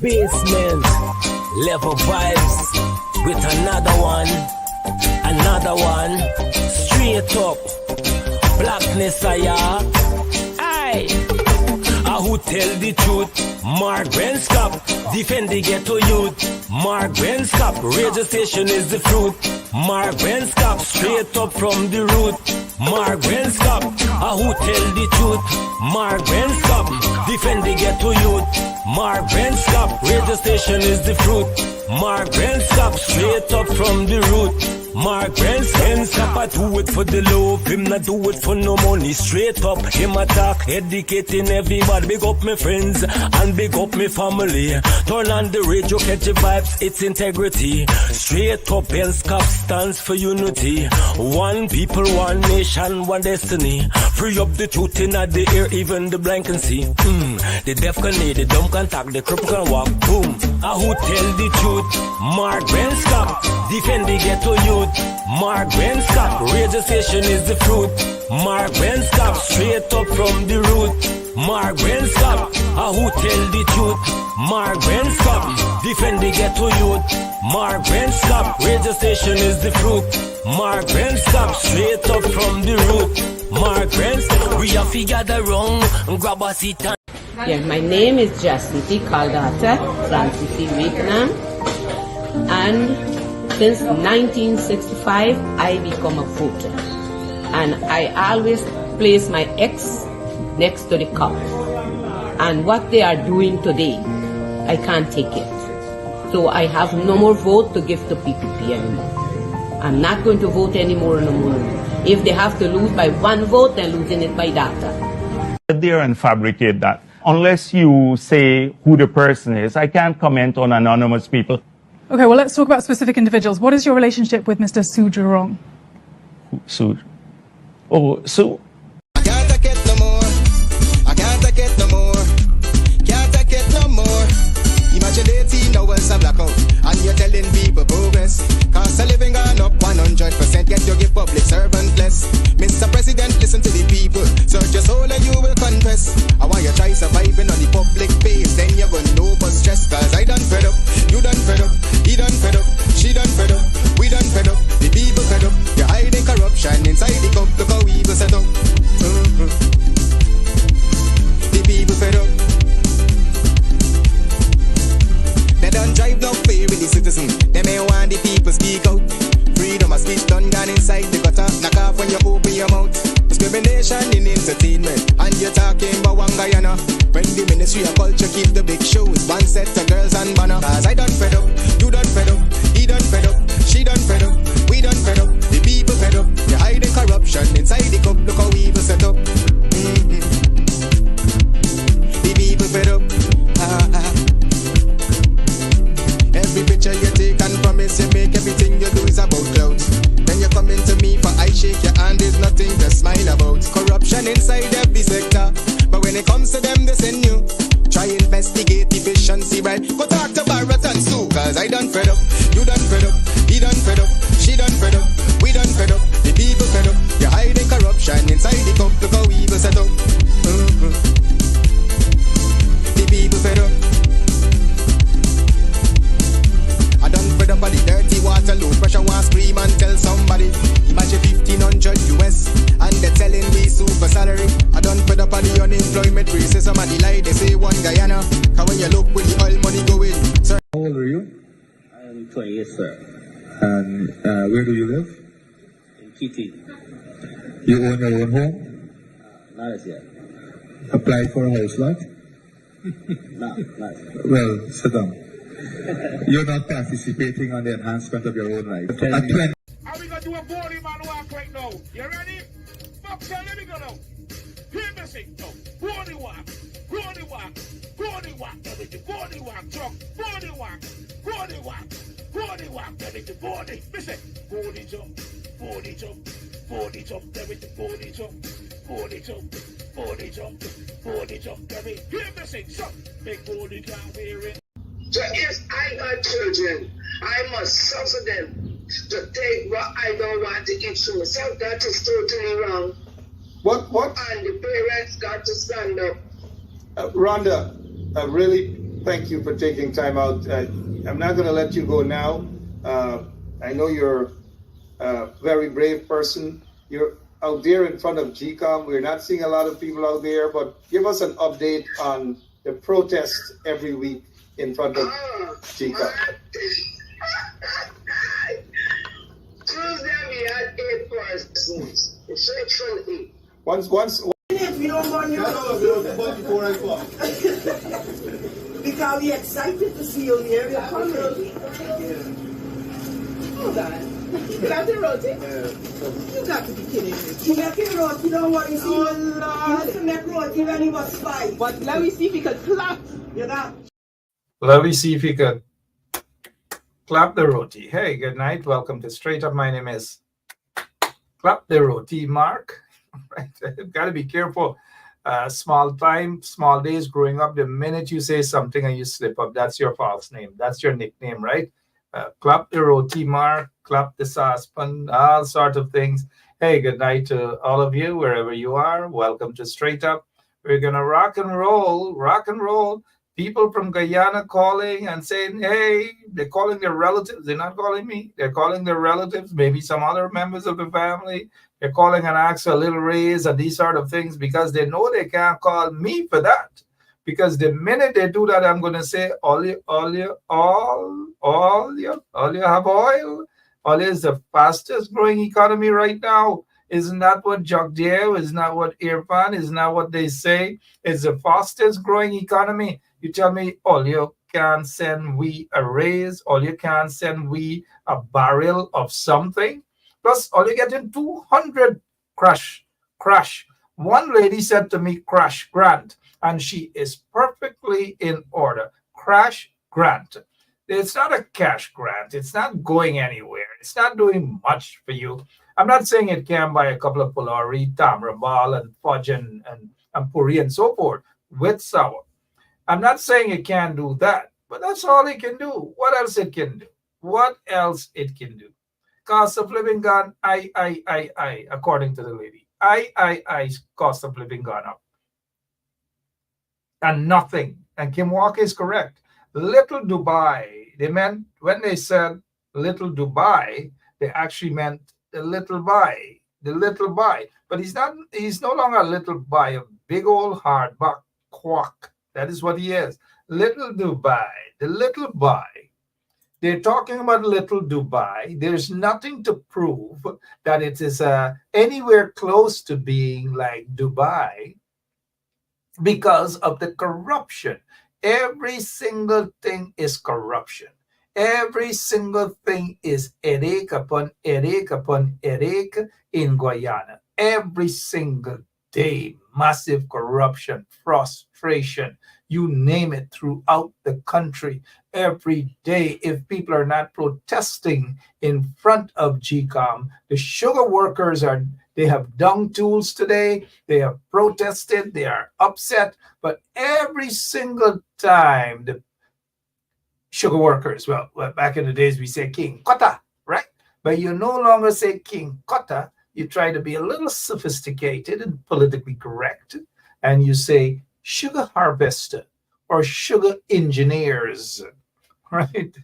basement. Level vibes with another one. Straight up, blackness aye. Who tell the truth? Mark Benskop, defend the ghetto youth. Mark Benskop, radio station is the fruit. Mark Benskop, straight up from the root. Mark Benskop, who tell the truth? Mark Benskop, defend the ghetto youth. Mark Benskop, radio station is the fruit. Mark Benskop, straight up from the root. Mark Benskop, I do it for the love, him not do it for no money. Straight up, him attack, educating everybody. Big up my friends and big up my family. Turn on the radio, catch the vibes, it's integrity. Straight up, Benskop stands for unity. One people, one nation, one destiny. Free up the truth in the air, even the blind can see. The deaf can hear, the dumb can talk, the cripple can walk. Boom. Who tell the truth? Mark Benskop, defend the ghetto youth. Mark Benskop, radio station is the fruit. Mark Benskop, straight up from the root. Mark Benskop, who tell the truth? Mark Benskop, defend the ghetto youth. Mark Benskop, radio station is the fruit. Mark Benskop, straight up from the root. Mark Benskop, we have to gather round and grab a seat. Yeah, my name is Jacinty Caldata Francis Vietnam, and since 1965, I become a voter, and I always place my ex next to the cup. And what they are doing today, I can't take it. So I have no more vote to give to PPP anymore. I'm not going to vote anymore no more. If they have to lose by one vote, they're losing it by data. There and fabricate that. Unless you say who the person is, I can't comment on anonymous people. Okay, well, let's talk about specific individuals. What is your relationship with Mr. Su Jurong? Su? Oh, Su. I can't take it no more. I can't take it no more. Can't take it no more. Imagine 18 hours of blackout, and you're telling people progress. Cost of living gone up 100%, yet you give public servant less. Mr. President, listen to the people. Search your soul and you will confess. I want you try surviving on the public base, then you're gonna know but stress. Cause I done fed up, you done fed up, he done fed up, she done fed up, we done fed up, the people fed up. You're hiding corruption inside the cup, look how evil set up. The people fed up. They don't drive no fear in the citizen. They may want the people speak out. Freedom of speech done gone inside the gutter. Knock off when you open your mouth. Discrimination in entertainment, and you're talking about one Guyana. When the Ministry of Culture keep the big shows, one set of girls and banner. Cause I done fed up, you done fed up, he done fed up, she done fed up, we done fed up, the people fed up. You're hiding corruption inside the cup, look how evil set up. The people fed up. Every picture you take and promise you make, everything you do is about clouds. Then you come into me for I shake your hand, there's nothing to smile about. Corruption inside every sector, but when it comes to them they send you. Try investigate efficiency, right? Go talk to Barrett and Sue. Cause I done fed up, you done fed up, he done fed up, she done fed up, we done fed up, the people fed up. You're hiding corruption inside the cup, look how evil set up. The people fed up. I done fed up on the dirty water, low pressure, want scream and tell somebody. Imagine 1500 US, and they're telling me super salary. I done fed up on the unemployment racism and the lie they say one Guyana. Cause when you look with the oil money going, sir. How old are you? I am 28, sir. And where do you live? In TT. You own your own home? Not as yet. Apply for a house lot? Not yet. Well, sit down. You're not participating on the enhancement of your own life. Are we gonna do a body man walk right now? You ready? Fuck, so let me go now. Hear me sing now. Body walk, body walk, body walk, everything. Body walk, truck, body walk, body walk, body walk, everything. Body, listen. Body jump, body jump, body jump, everything. Body jump, body jump, body jump, body jump, everything. Hear me sing, so big body can't wear it. So if I got children, I must suffer them to take what I don't want to eat for myself. That is totally wrong. What? And the parents got to stand up. Rhonda, really, thank you for taking time out. I'm not going to let you go now. I know you're a very brave person. You're out there in front of GCOM. We're not seeing a lot of people out there, but give us an update on the protests every week in front of GCOM. Tuesday we had 8 persons. It's literally. Once. If we don't want you before I go. because we're excited to see you here. We're coming. Hold on. You got the roti? You got to be kidding me. You making roti, don't want to see. Oh, Lord. You used to make roti when he was 5. But let me see if we can clap. You know? Let me see if you could clap the roti. Hey, good night. Welcome to Straight Up. My name is Clap the Roti Mark. Right? You've got to be careful. Small time, small days growing up. The minute you say something and you slip up, that's your false name. That's your nickname, right? Clap the roti Mark, clap the saucepan, all sorts of things. Hey, good night to all of you, wherever you are. Welcome to Straight Up. We're going to rock and roll. People from Guyana calling and saying, hey, they're calling their relatives. They're not calling me. They're calling their relatives, maybe some other members of the family. They're calling and ask for a little raise and these sort of things because they know they can't call me for that. Because the minute they do that, I'm going to say, all you have oil. Oil is the fastest growing economy right now. Isn't that what Jagdev, isn't that what Irfan, isn't that what they say? It's the fastest growing economy. You tell me, all you can send we a raise, all you can send we a barrel of something. Plus, all you get in 200 crash. One lady said to me, Crash Grant, and she is perfectly in order. Crash Grant. It's not a cash grant. It's not going anywhere. It's not doing much for you. I'm not saying it can buy a couple of Polari, Tamra Ball, and fudge and puri and so forth with sour. I'm not saying it can do that, but that's all it can do. What else it can do? Cost of living gone, according to the lady. Cost of living gone up. And nothing. And Kim Walker is correct. Little Dubai, they meant, when they said Little Dubai, they actually meant the little buy. But he's no longer a little buy, a big old hard buck quack. That is what he is. Little Dubai, the little buy. They're talking about Little Dubai. There's nothing to prove that it is anywhere close to being like Dubai because of the corruption. Every single thing is corruption. Every single thing is headache upon headache upon headache in Guyana. Every single day, massive corruption, frustration, you name it, throughout the country. Every day, if people are not protesting in front of GCOM, the sugar workers they have dung tools today, they have protested, they are upset, but every single time the sugar workers, well, back in the days we say King Kota, right? But you no longer say King Kota, you try to be a little sophisticated and politically correct, and you say sugar harvester or sugar engineers, right?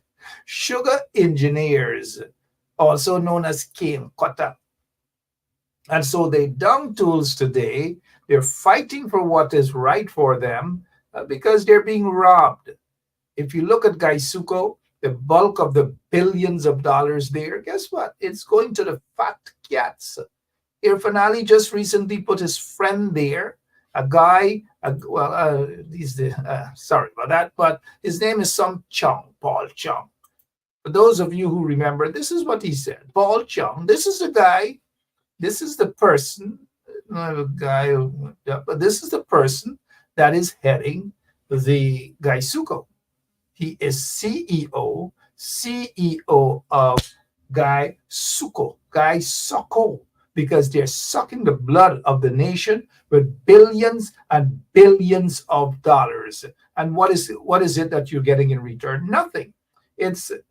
Sugar engineers, also known as King Kota. And so they dung tools today, they're fighting for what is right for them because they're being robbed. If you look at Gaisuko, the bulk of the billions of dollars there, guess what? It's going to the fat cats. Irfan Ali just recently put his friend there, a guy, sorry about that, but his name is Paul Chung. For those of you who remember, this is what he said. Paul Chung, this is the guy, this is the person, but this is the person that is heading the Gaisuko. He is CEO of Gaisuko, because they're sucking the blood of the nation with billions and billions of dollars. And what is it that you're getting in return? Nothing.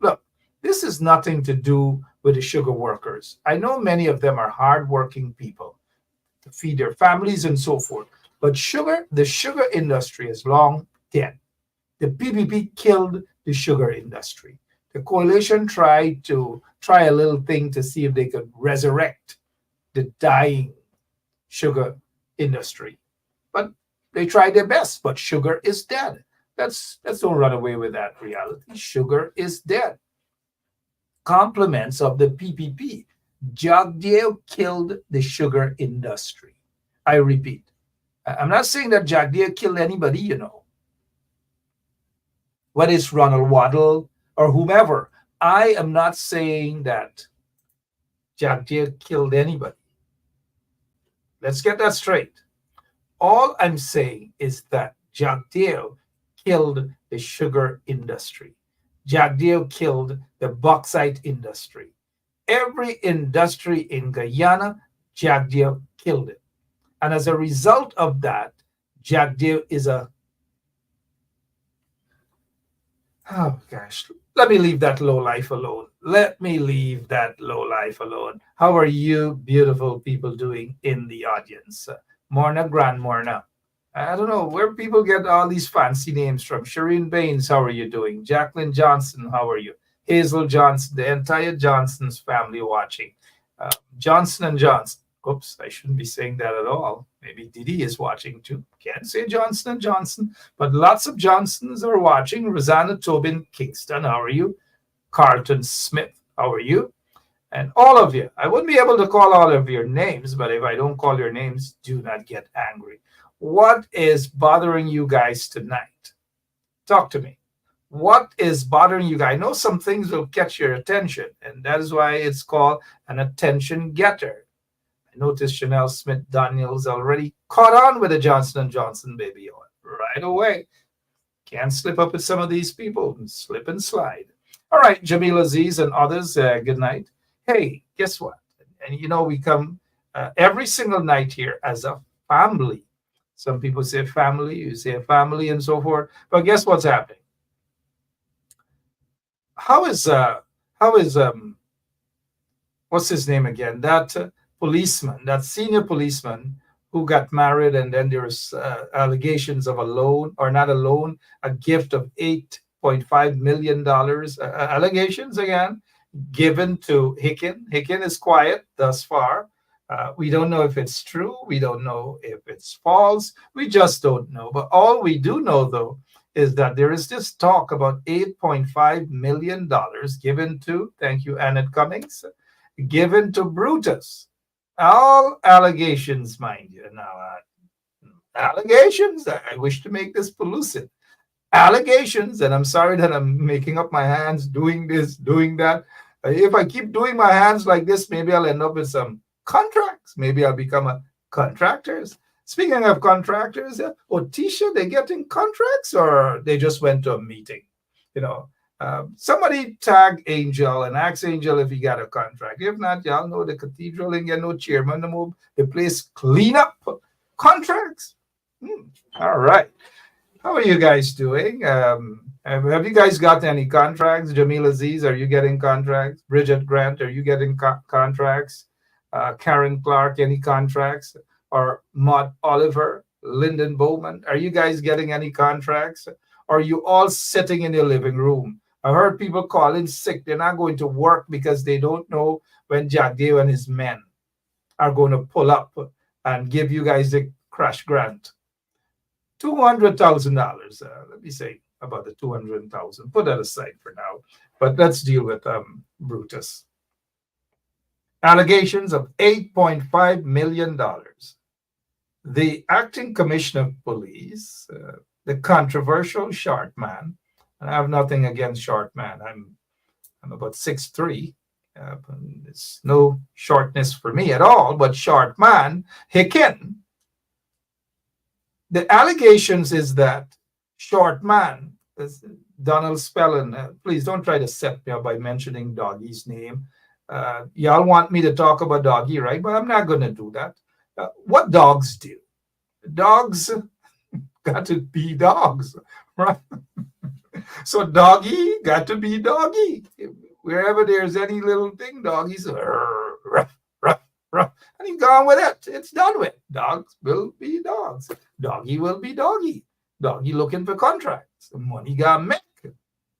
Look, this is nothing to do with the sugar workers. I know many of them are hardworking people to feed their families and so forth. But the sugar industry is long dead. The PPP killed the sugar industry. The coalition tried a little thing to see if they could resurrect the dying sugar industry. But they tried their best, but sugar is dead. Let's don't run away with that reality. Sugar is dead. Compliments of the PPP. Jagdeo killed the sugar industry. I repeat, I'm not saying that Jagdeo killed anybody, whether it's Ronald Waddle or whomever. I am not saying that Jagdeo killed anybody. Let's get that straight. All I'm saying is that Jagdeo killed the sugar industry. Jagdeo killed the bauxite industry. Every industry in Guyana, Jagdeo killed it. And as a result of that, Jagdeo is a... Oh, gosh. Let me leave that low life alone. Let me leave that low life alone. How are you beautiful people doing in the audience? Morna, Grand Morna. I don't know where people get all these fancy names from. Shireen Baines, how are you doing? Jacqueline Johnson, how are you? Hazel Johnson, the entire Johnson's family watching. Johnson and Johnson. Oops, I shouldn't be saying that at all. Maybe Didi is watching too. Can't say Johnson and Johnson, but lots of Johnsons are watching. Rosanna Tobin Kingston, how are you? Carlton Smith, how are you? And all of you. I wouldn't be able to call all of your names, but if I don't call your names, do not get angry. What is bothering you guys tonight? Talk to me. What is bothering you guys? I know some things will catch your attention, and that is why it's called an attention getter. I noticed Chanel Smith Daniels already caught on with the Johnson & Johnson baby oil right away. Can't slip up with some of these people. Slip and slide. All right, Jamil Aziz and others, good night. Hey, guess what? And we come every single night here as a family. Some people say family, you say family and so forth. But guess what's happening? How is what's his name again? That policeman, that senior policeman who got married, and then there's allegations of a loan, or not a loan, a gift of $8.5 million, allegations again, given to Hicken. Hicken is quiet thus far. We don't know if it's true. We don't know if it's false. We just don't know. But all we do know, though, is that there is this talk about $8.5 million given to, thank you, Annette Cummings, given to Brutus. All allegations, mind you. Now, allegations, I wish to make this pellucid. Allegations, and I'm sorry that I'm making up my hands, doing this, doing that. If I keep doing my hands like this, maybe I'll end up with some contracts. Maybe I'll become a contractor. Speaking of contractors, Tisha, they getting contracts, or they just went to a meeting? Somebody tag Angel and ask Angel if he got a contract. If not, y'all know the cathedral ain't get no chairman. The place clean up contracts. All right. How are you guys doing? Have you guys got any contracts? Jamil Aziz, are you getting contracts? Bridget Grant, are you getting contracts? Karen Clark, any contracts? Or Maud Oliver, Lyndon Bowman, are you guys getting any contracts? Or are you all sitting in your living room? I heard people calling sick. They're not going to work because they don't know when Jagdeo and his men are going to pull up and give you guys the crash grant. $200,000. Let me say about the 200,000. Put that aside for now. But let's deal with Brutus. Allegations of $8.5 million. The acting commissioner of police, the controversial short man, and I have nothing against short man. I'm about 6'3". It's no shortness for me at all, but short man, Hicken. The allegations is that short man, Donald Spellin, please don't try to set me up by mentioning Doggy's name. Y'all want me to talk about Doggy, right? But I'm not going to do that. What dogs do? Dogs got to be dogs, right? So Doggy got to be Doggy. Wherever there's any little thing, Doggy's ruff, ruff, ruff. And he's gone with it. It's done with. Dogs will be dogs. Doggy will be Doggy. Doggy looking for contracts. Money got make.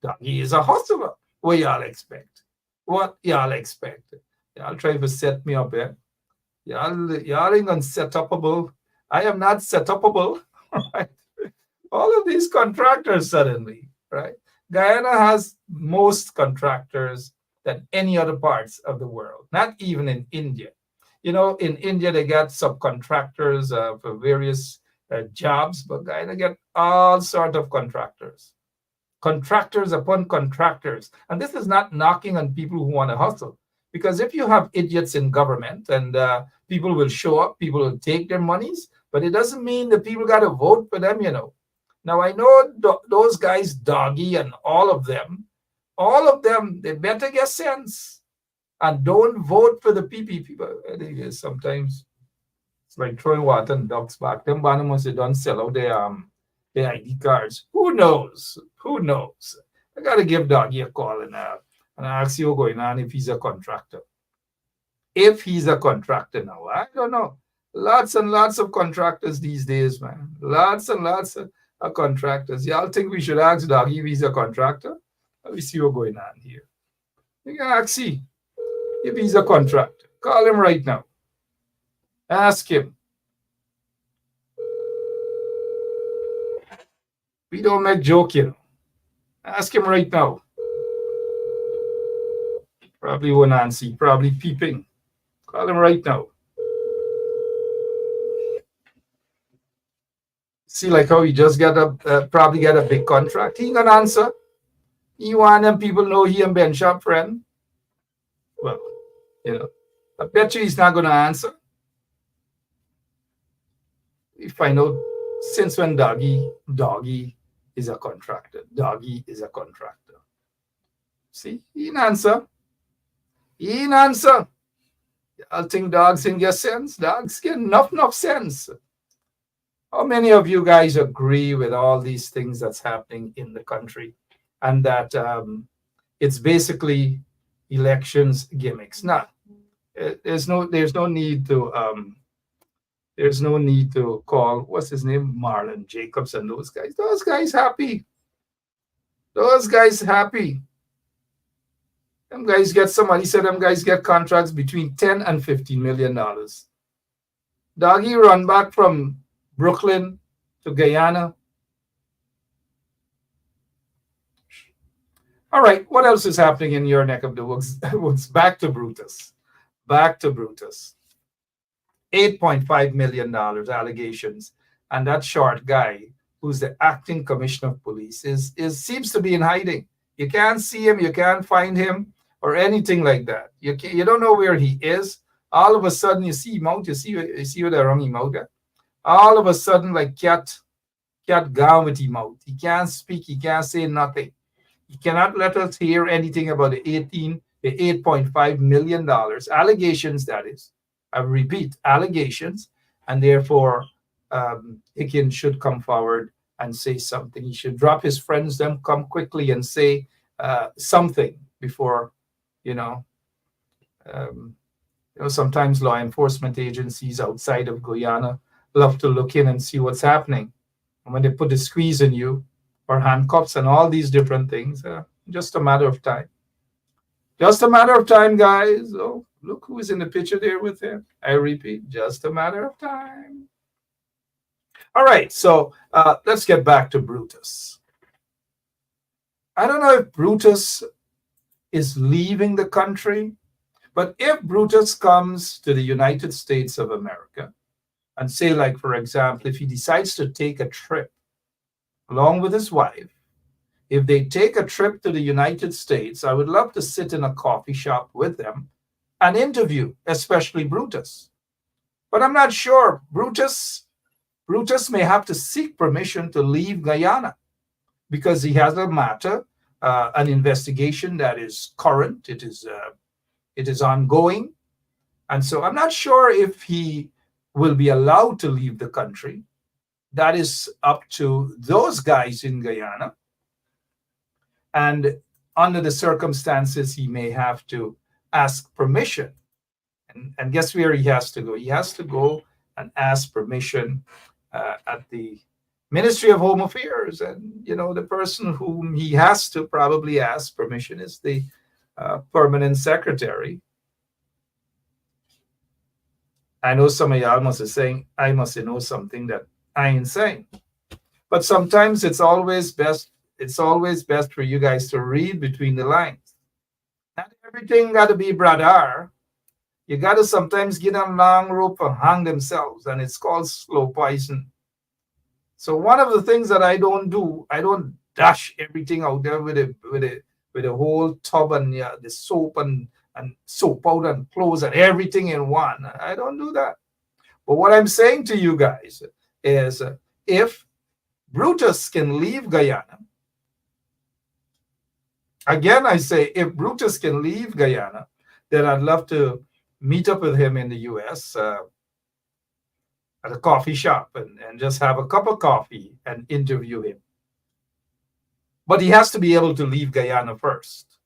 Doggy is a hustler. What y'all expect? What y'all expect? Y'all try to set me up here. Y'all ain't gonna set upable. I am not set upable. Right? All of these contractors suddenly, right? Guyana has most contractors than any other parts of the world, not even in India. You know, in India, they got subcontractors for various jobs, but Guyana get all sort of contractors. Contractors upon contractors. And this is not knocking on people who want to hustle. Because if you have idiots in government and people will show up, people will take their monies, but it doesn't mean that people got to vote for them, you know. Now, I know those guys, Doggy and all of them, they better get sense and don't vote for the PPP. But sometimes it's like throwing water and ducks back. Them Banamos, they don't sell out their ID cards. Who knows? Who knows? I got to give Doggy a call and ask you what's going on if he's a contractor. If he's a contractor now, I don't know. Lots and lots of contractors these days, man. Lots and lots of contractors. Y'all think we should ask Doggy if he's a contractor? Let me see what's going on here. You can ask see if he's a contractor. Call him right now. Ask him. We don't make joke, you know. Ask him right now. Probably won't answer. Probably peeping. Call him right now. See, like how he just probably got a big contract. He ain't gonna answer. He want them people know he and Ben Shop friend. Well, you know, I bet you he's not gonna answer. We find out since when Doggy is a contractor. Doggy is a contractor. See, he ain't answer. He ain't answer. Y'all think dogs ain't get sense? Dogs get enough sense. How many of you guys agree with all these things that's happening in the country and that it's basically elections gimmicks? No, there's no need to call what's his name, Marlon Jacobs and those guys. Those guys happy. Those guys happy. Them guys get somebody said them guys get contracts between $10 and $15 million. Doggy run back from Brooklyn to Guyana. All right, what else is happening in your neck of the woods? Back to Brutus. $8.5 million allegations. And that short guy, who's the acting commissioner of police, seems to be in hiding. You can't see him, you can't find him, or anything like that. You don't know where he is. All of a sudden, you see him out. You see where they're wrong him out. All of a sudden, like cat gone with him out. He can't speak. He can't say nothing. He cannot let us hear anything about the $8.5 million allegations. That is, I repeat, allegations, and therefore Hicken should come forward and say something. He should drop his friends, them come quickly and say something before, sometimes law enforcement agencies outside of Guyana love to look in and see what's happening. And when they put the squeeze in you or handcuffs and all these different things, just a matter of time. Just a matter of time, guys. Oh, look who is in the picture there with him. I repeat, just a matter of time. All right, so let's get back to Brutus. I don't know if Brutus is leaving the country, but if Brutus comes to the United States of America and say, like, for example, if he decides to take a trip along with his wife, if they take a trip to the United States, I would love to sit in a coffee shop with them and interview, especially Brutus. But I'm not sure. Brutus may have to seek permission to leave Guyana because he has a matter, an investigation that is current. It is ongoing. And so I'm not sure if he will be allowed to leave the country. That is up to those guys in Guyana. And under the circumstances, he may have to ask permission. And guess where he has to go? He has to go and ask permission at the Ministry of Home Affairs, and the person whom he has to probably ask permission is the permanent secretary. I know some of y'all must be saying, I must know something that I ain't saying. But sometimes it's always best for you guys to read between the lines. Not everything got to be brother. You got to sometimes get on long rope and hang themselves, and it's called slow poison. So one of the things that I don't do, I don't dash everything out there with a whole tub and the soap and soap powder and clothes and everything in one. I don't do that. But what I'm saying to you guys is, if Brutus can leave Guyana, again I say, if Brutus can leave Guyana, then I'd love to meet up with him in the U.S. At a coffee shop and just have a cup of coffee and interview him. But he has to be able to leave Guyana first.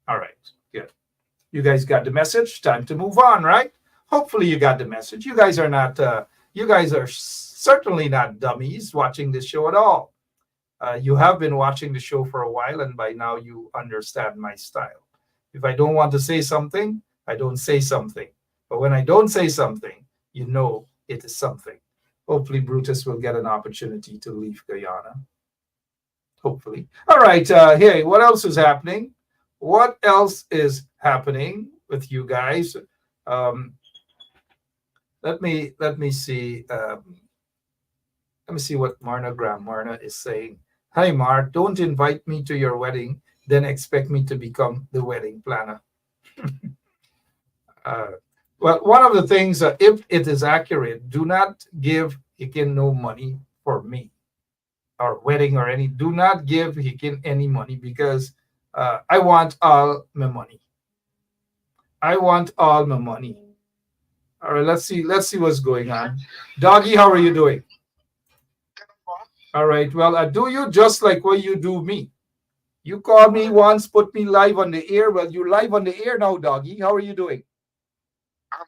All right, good. You guys got the message? Time to move on, right? Hopefully you got the message. You guys are certainly not dummies watching this show at all. You have been watching the show for a while, and by now you understand my style. If I don't want to say something, I don't say something. But when I don't say something, you know it is something. Hopefully Brutus will get an opportunity to leave Guyana. Hopefully. All right, hey, what else is happening? What else is happening with you guys? Let me see. Let me see what Marna is saying. Hi, Mar, don't invite me to your wedding, then expect me to become the wedding planner. Well, one of the things, if it is accurate, do not give Hikin no money for me or wedding or any. Do not give Hikin any money, because I want all my money. I want all my money. All right, let's see what's going on. Doggy, how are you doing? All right, well, I do you just like what you do me. You called me once, put me live on the air. Well, you're live on the air now, Doggy. How are you doing? I'm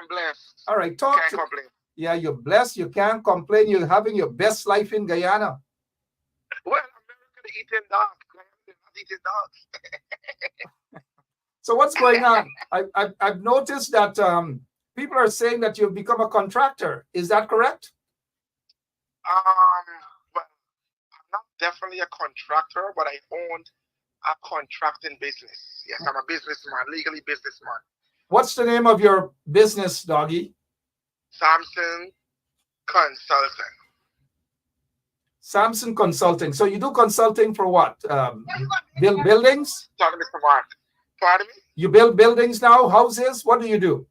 blessed. All right, talk Can't to complain. Yeah, you're blessed. You can't complain. You're having your best life in Guyana. Well, America eating dogs. They're not eating dogs. So what's going on? I've noticed that people are saying that you've become a contractor. Is that correct? Well, I'm not definitely a contractor, but I owned a contracting business. Yes, I'm a businessman, legally businessman. What's the name of your business, Doggy? Samson Consulting. Samson Consulting. So you do consulting for what? Build buildings? Talking to Mark. Pardon me? You build buildings now, houses? What do you do?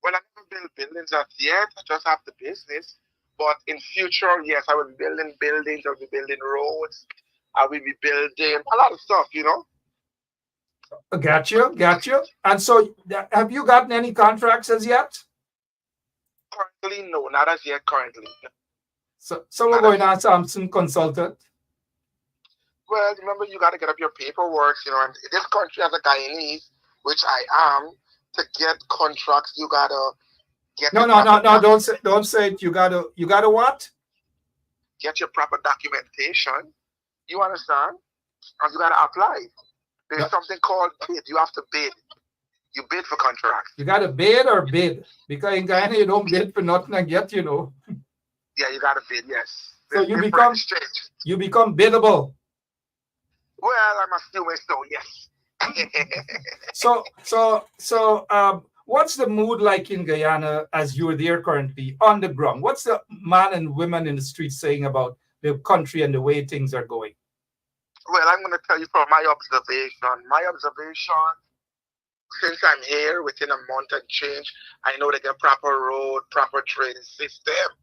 Well, I never build buildings as yet. I just have the business. But in future, yes, I will be building buildings. I will be building roads. I will be building a lot of stuff, you know. Got you. And so have you gotten any contracts as yet? Currently, no, not as yet, currently. So we're going on Samson Consultant. Well, remember, you got to get up your paperwork, you know, and this country as a Guyanese, which I am, to get contracts, you got to get... No, don't say it. You got to what? Get your proper documentation. You understand? And you got to apply. There's something called bid. You have to bid. You bid for contracts. You got to bid or bid? Because in Guyana, you don't bid for nothing and get, you know. Yeah, you got to bid, yes. So you become biddable. Well, I'm assuming so, yes. So, what's the mood like in Guyana as you're there currently on the ground? What's the man and women in the streets saying about the country and the way things are going? Well, I'm going to tell you from my observation. Since I'm here, within a month and change, I know they get proper road, proper training system.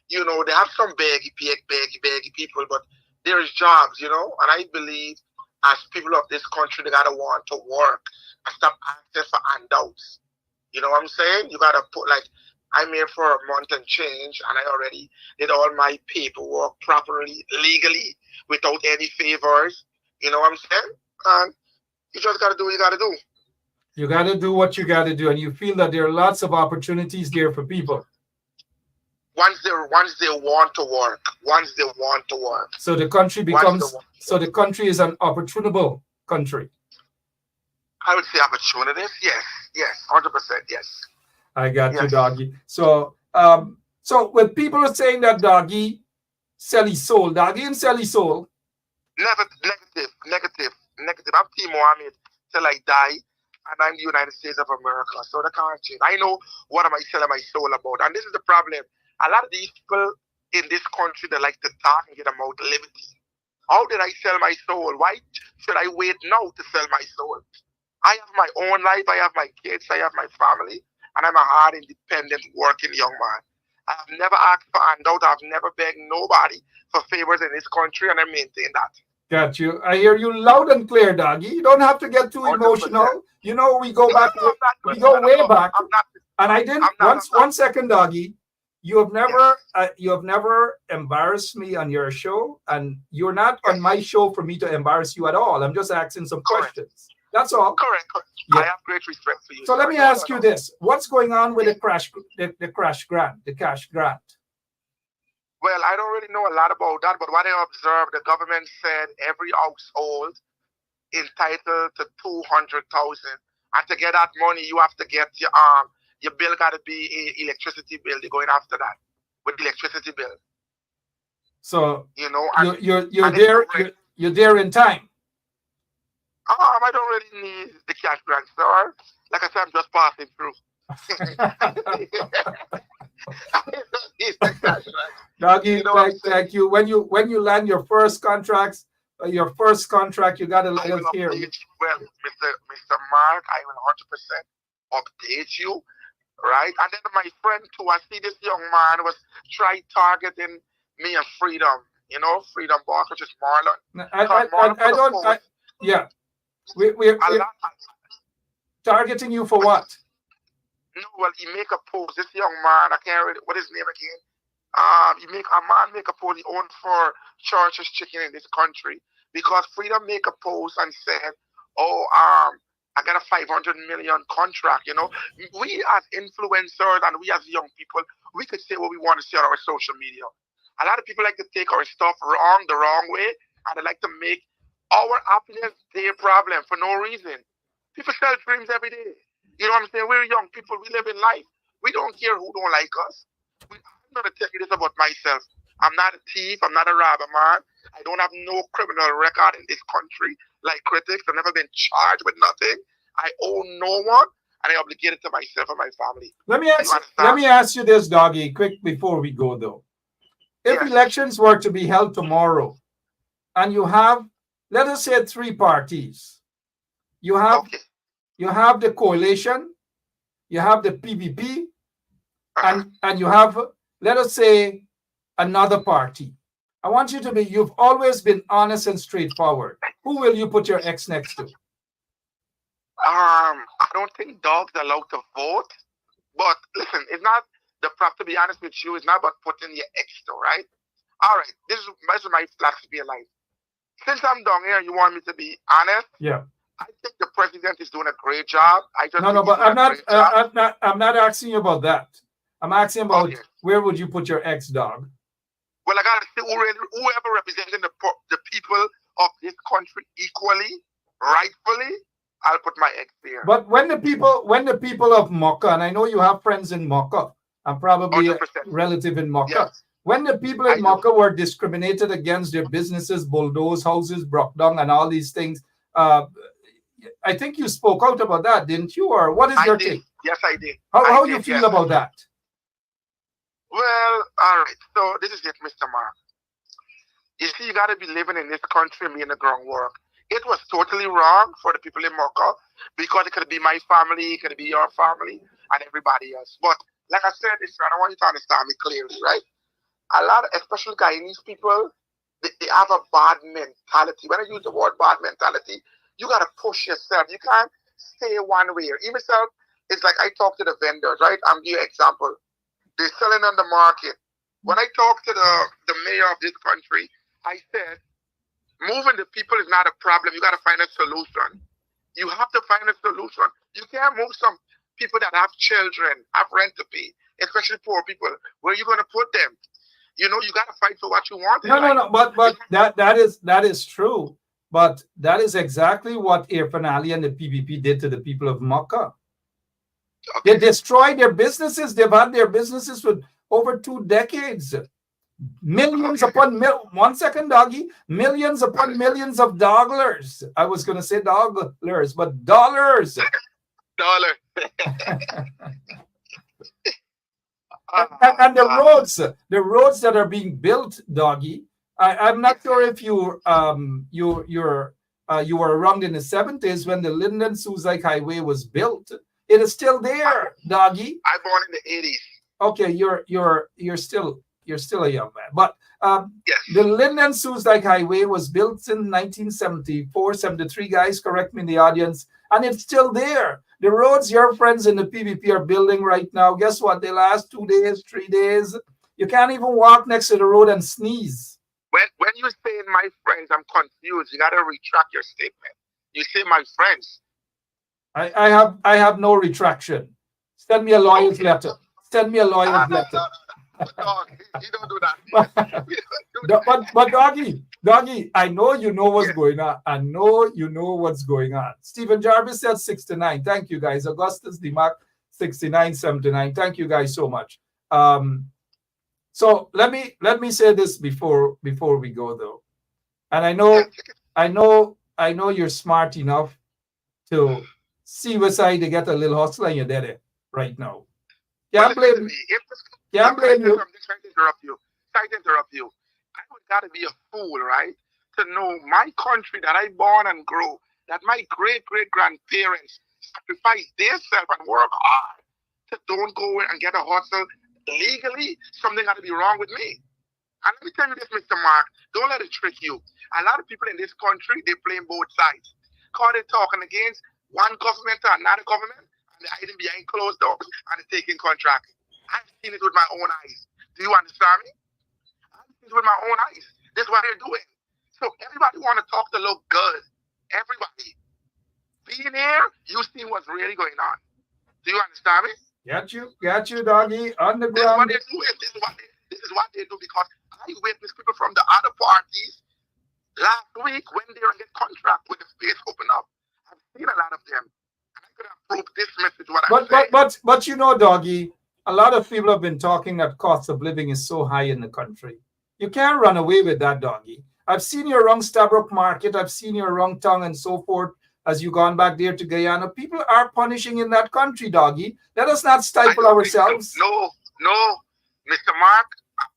You know, they have some baggy people, but there is jobs, you know, and I believe as people of this country, they got to want to work and stop asking for handouts. You know what I'm saying? You got to put, like, I'm here for a month and change, and I already did all my paperwork properly, legally, without any favors. You know what I'm saying? And you just got to do what you got to do. You got to do what you got to do, and you feel that there are lots of opportunities there for people. once they want to work. So the country becomes, so the country is an opportunable country. I would say opportunities. Yes, 100%. Yes. I got you, Doggy. So, so when people are saying that Doggy sell his soul, Doggy and sell his soul. Negative. I'm Team Mohammed till I die, and I'm the United States of America. So the can't change. I know what am I selling my soul about, and this is the problem. A lot of these people in this country, they like to talk and get them out liberty. How did I sell my soul? Why should I wait now to sell my soul? I have my own life. I have my kids. I have my family. And I'm a hard, independent, working young man. I have never asked for handout. I've never begged nobody for favors in this country, and I maintain that. Got you. I hear you loud and clear, Doggy. You don't have to get too emotional. 100%. You know, we go back. We go way back. And I didn't. One second, Doggy. You have never embarrassed me on your show, and you're not on my show for me to embarrass you at all. I'm just asking some questions. That's all. Correct. Yeah. I have great respect for you. So let me ask you this: what's going on with the crash grant, the cash grant? Well, I don't really know a lot about that, but what I observed, the government said every household entitled to $200,000, and to get that money, you have to get your bill got to be an electricity bill. They're going after that with the electricity bill. So you're there in time. I don't really need the cash grant, sir. Like I said, I'm just passing through. Doggy, thank you. When you land your first contract, you got to let us hear. Well, Mr. Mark, I will 100% update you, right? And then my friend too, I see this young man was targeting me and Freedom. You know, Freedom Boss, which is Marlon. I don't. Yeah. We're targeting you for what? No, well, he make a post. This young man, I can't read what his name again. A man make a post. He owned for Church's Chicken in this country because Freedom make a post and said, I got a 500 million contract. You know, we as influencers and we as young people, we could say what we want to say on our social media. A lot of people like to take our stuff the wrong way, and they like to make our happiness their problem for no reason. People sell dreams every day. You know what I'm saying? We're young people. We live in life. We don't care who don't like us. I'm going to tell you this about myself. I'm not a thief. I'm not a robber, man. I don't have no criminal record in this country like critics. I've never been charged with nothing. I owe no one, and I obligated to myself and my family. Let me ask you this, Doggy, quick before we go, though. If elections were to be held tomorrow, and you have, let us say, 3 parties. You have the coalition, you have the PPP, and you have, let us say, another party. I want you to be, you've always been honest and straightforward. Who will you put your ex next to? I don't think dogs are allowed to vote. But listen, it's not to be honest with you, it's not about putting your ex to, right? All right, this is my philosophy in life. Since I'm down here, you want me to be honest? Yeah. I think the president is doing a great job. But I'm not asking you about that. I'm asking about where would you put your ex, dog? Well, I gotta say whoever representing the people of this country equally, rightfully, I'll put my ex there. But when the people of Mocha, and I know you have friends in Mocha, and probably 100%. A relative in Mocha. Yes. When the people in Mocha were discriminated against, their businesses, bulldozed, houses broke down, and all these things, I think you spoke out about that, didn't you? Or what is your take? Yes, I did. How you feel about that? Well, all right. So this is it, Mr. Mark. You see, you got to be living in this country and be in the groundwork. It was totally wrong for the people in Mocha because it could be my family, it could be your family, and everybody else. But like I said, I don't want you to understand me clearly, right? A lot of, especially Guyanese people, they have a bad mentality. When I use the word bad mentality, you got to push yourself. You can't stay one way. Even myself, it's like I talk to the vendors, right? I'm giving you an example. They're selling on the market. When I talk to the mayor of this country, I said, moving the people is not a problem. You got to find a solution. You have to find a solution. You can't move some people that have children, have rent to pay. especially poor people. Where are you going to put them? You know, you got to fight for what you want. No. But that is true. But that is exactly what Irfan Ali and the PPP did to the people of Makkah. Okay. They destroyed their businesses. They've had their businesses for over 2 decades. Millions upon one second, Doggy. Millions upon millions of dollars. I was going to say dollars, but dollars. And the roads that are being built, Doggy. I'm not sure if you were around in the 70s when the Linden-Suzik Highway was built. It is still there, Doggy. I born in the 80s. Okay, you're still a young man. But yes. The Linden-Suzik Highway was built in 1974, 73, guys, correct me in the audience, and it's still there. The roads your friends in the PPP are building right now, guess what? They last 2 days, 3 days. You can't even walk next to the road and sneeze. When you say my friends, I'm confused. You got to retract your statement. You say my friends. I have no retraction. Send me a lawyer's letter. Send me a lawyer's letter. No, you don't do that. But Doggy, I know you know what's going on. I know you know what's going on. Stephen Jarvis said 69. Thank you, guys. Augustus DeMarc, 6979. Thank you, guys, so much. So let me say this before we go, though. And I know you're smart enough to see what side to get a little hustle and you're dead right now. Can't blame you. I'm trying to interrupt you. I would gotta be a fool, right? To know my country that I born and grow, that my great-great-grandparents sacrificed themselves and work hard to don't go and get a hustle legally. Something got to be wrong with me. And let me tell you this, Mr. Mark, don't let it trick you. A lot of people in this country, they playing both sides. Because they're talking against one government to another government, and they're hiding behind closed doors and they're taking contracts. I've seen it with my own eyes. Do you understand me? I've seen it with my own eyes. That's what they're doing. So everybody want to talk to look good. Everybody. Being here, you see what's really going on. Do you understand me? Got you, Doggy, on the ground. This is what they do because I witnessed people from the other parties last week when they don't get contract with the space open up. I've seen a lot of them. And I could have proved this message I'm saying. But you know, Doggy, a lot of people have been talking that cost of living is so high in the country. You can't run away with that, Doggy. I've seen you around Stabroek Market. I've seen you around Tongue and so forth. As you gone back there to Guyana, people are punishing in that country, Doggy. Let us not stifle ourselves. No, Mr. Mark,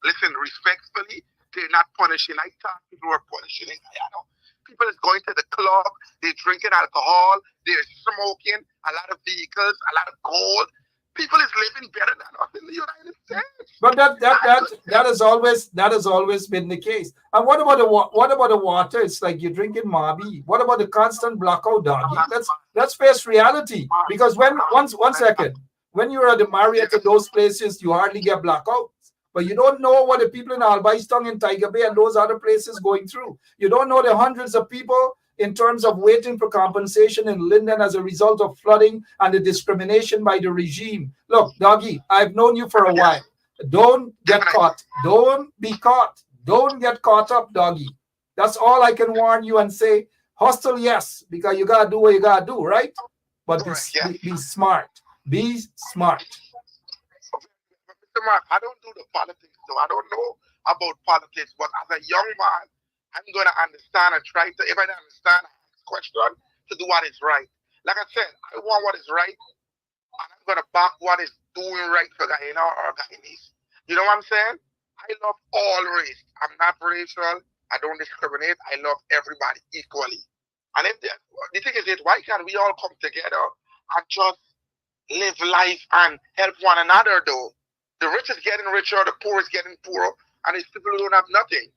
listen, respectfully, they're not punishing. I thought people were punishing in Guyana. People is going to the club, they're drinking alcohol, they're smoking, a lot of vehicles, a lot of gold. People is living better than us in the United States. But that has always been the case. And what about the water? It's like you're drinking Mabi. What about the constant blackout, Doggy? Let's face reality. Because one second, when you're at the Marriott and those places, you hardly get blackouts. But you don't know what the people in Albaistong and Tiger Bay and those other places going through. You don't know the hundreds of people in terms of waiting for compensation in Linden as a result of flooding and the discrimination by the regime. Look, Doggy, I've known you for a while. Don't get caught. Don't be caught. Don't get caught up, Doggy. That's all I can warn you and say. Hustle, yes, because you got to do what you got to do, right? But be smart. Be smart. Mr. Mark, I don't do the politics, so I don't know about politics. But as a young man, I'm going to understand and try to, if I don't understand, I ask question to do what is right. Like I said, I want what is right, and I'm going to back what is doing right for Guyana or Guyanese. You know what I'm saying? I love all race. I'm not racial. I don't discriminate. I love everybody equally. And if the thing is, why can't we all come together and just live life and help one another, though? The rich is getting richer, the poor is getting poorer, and these people who don't have nothing.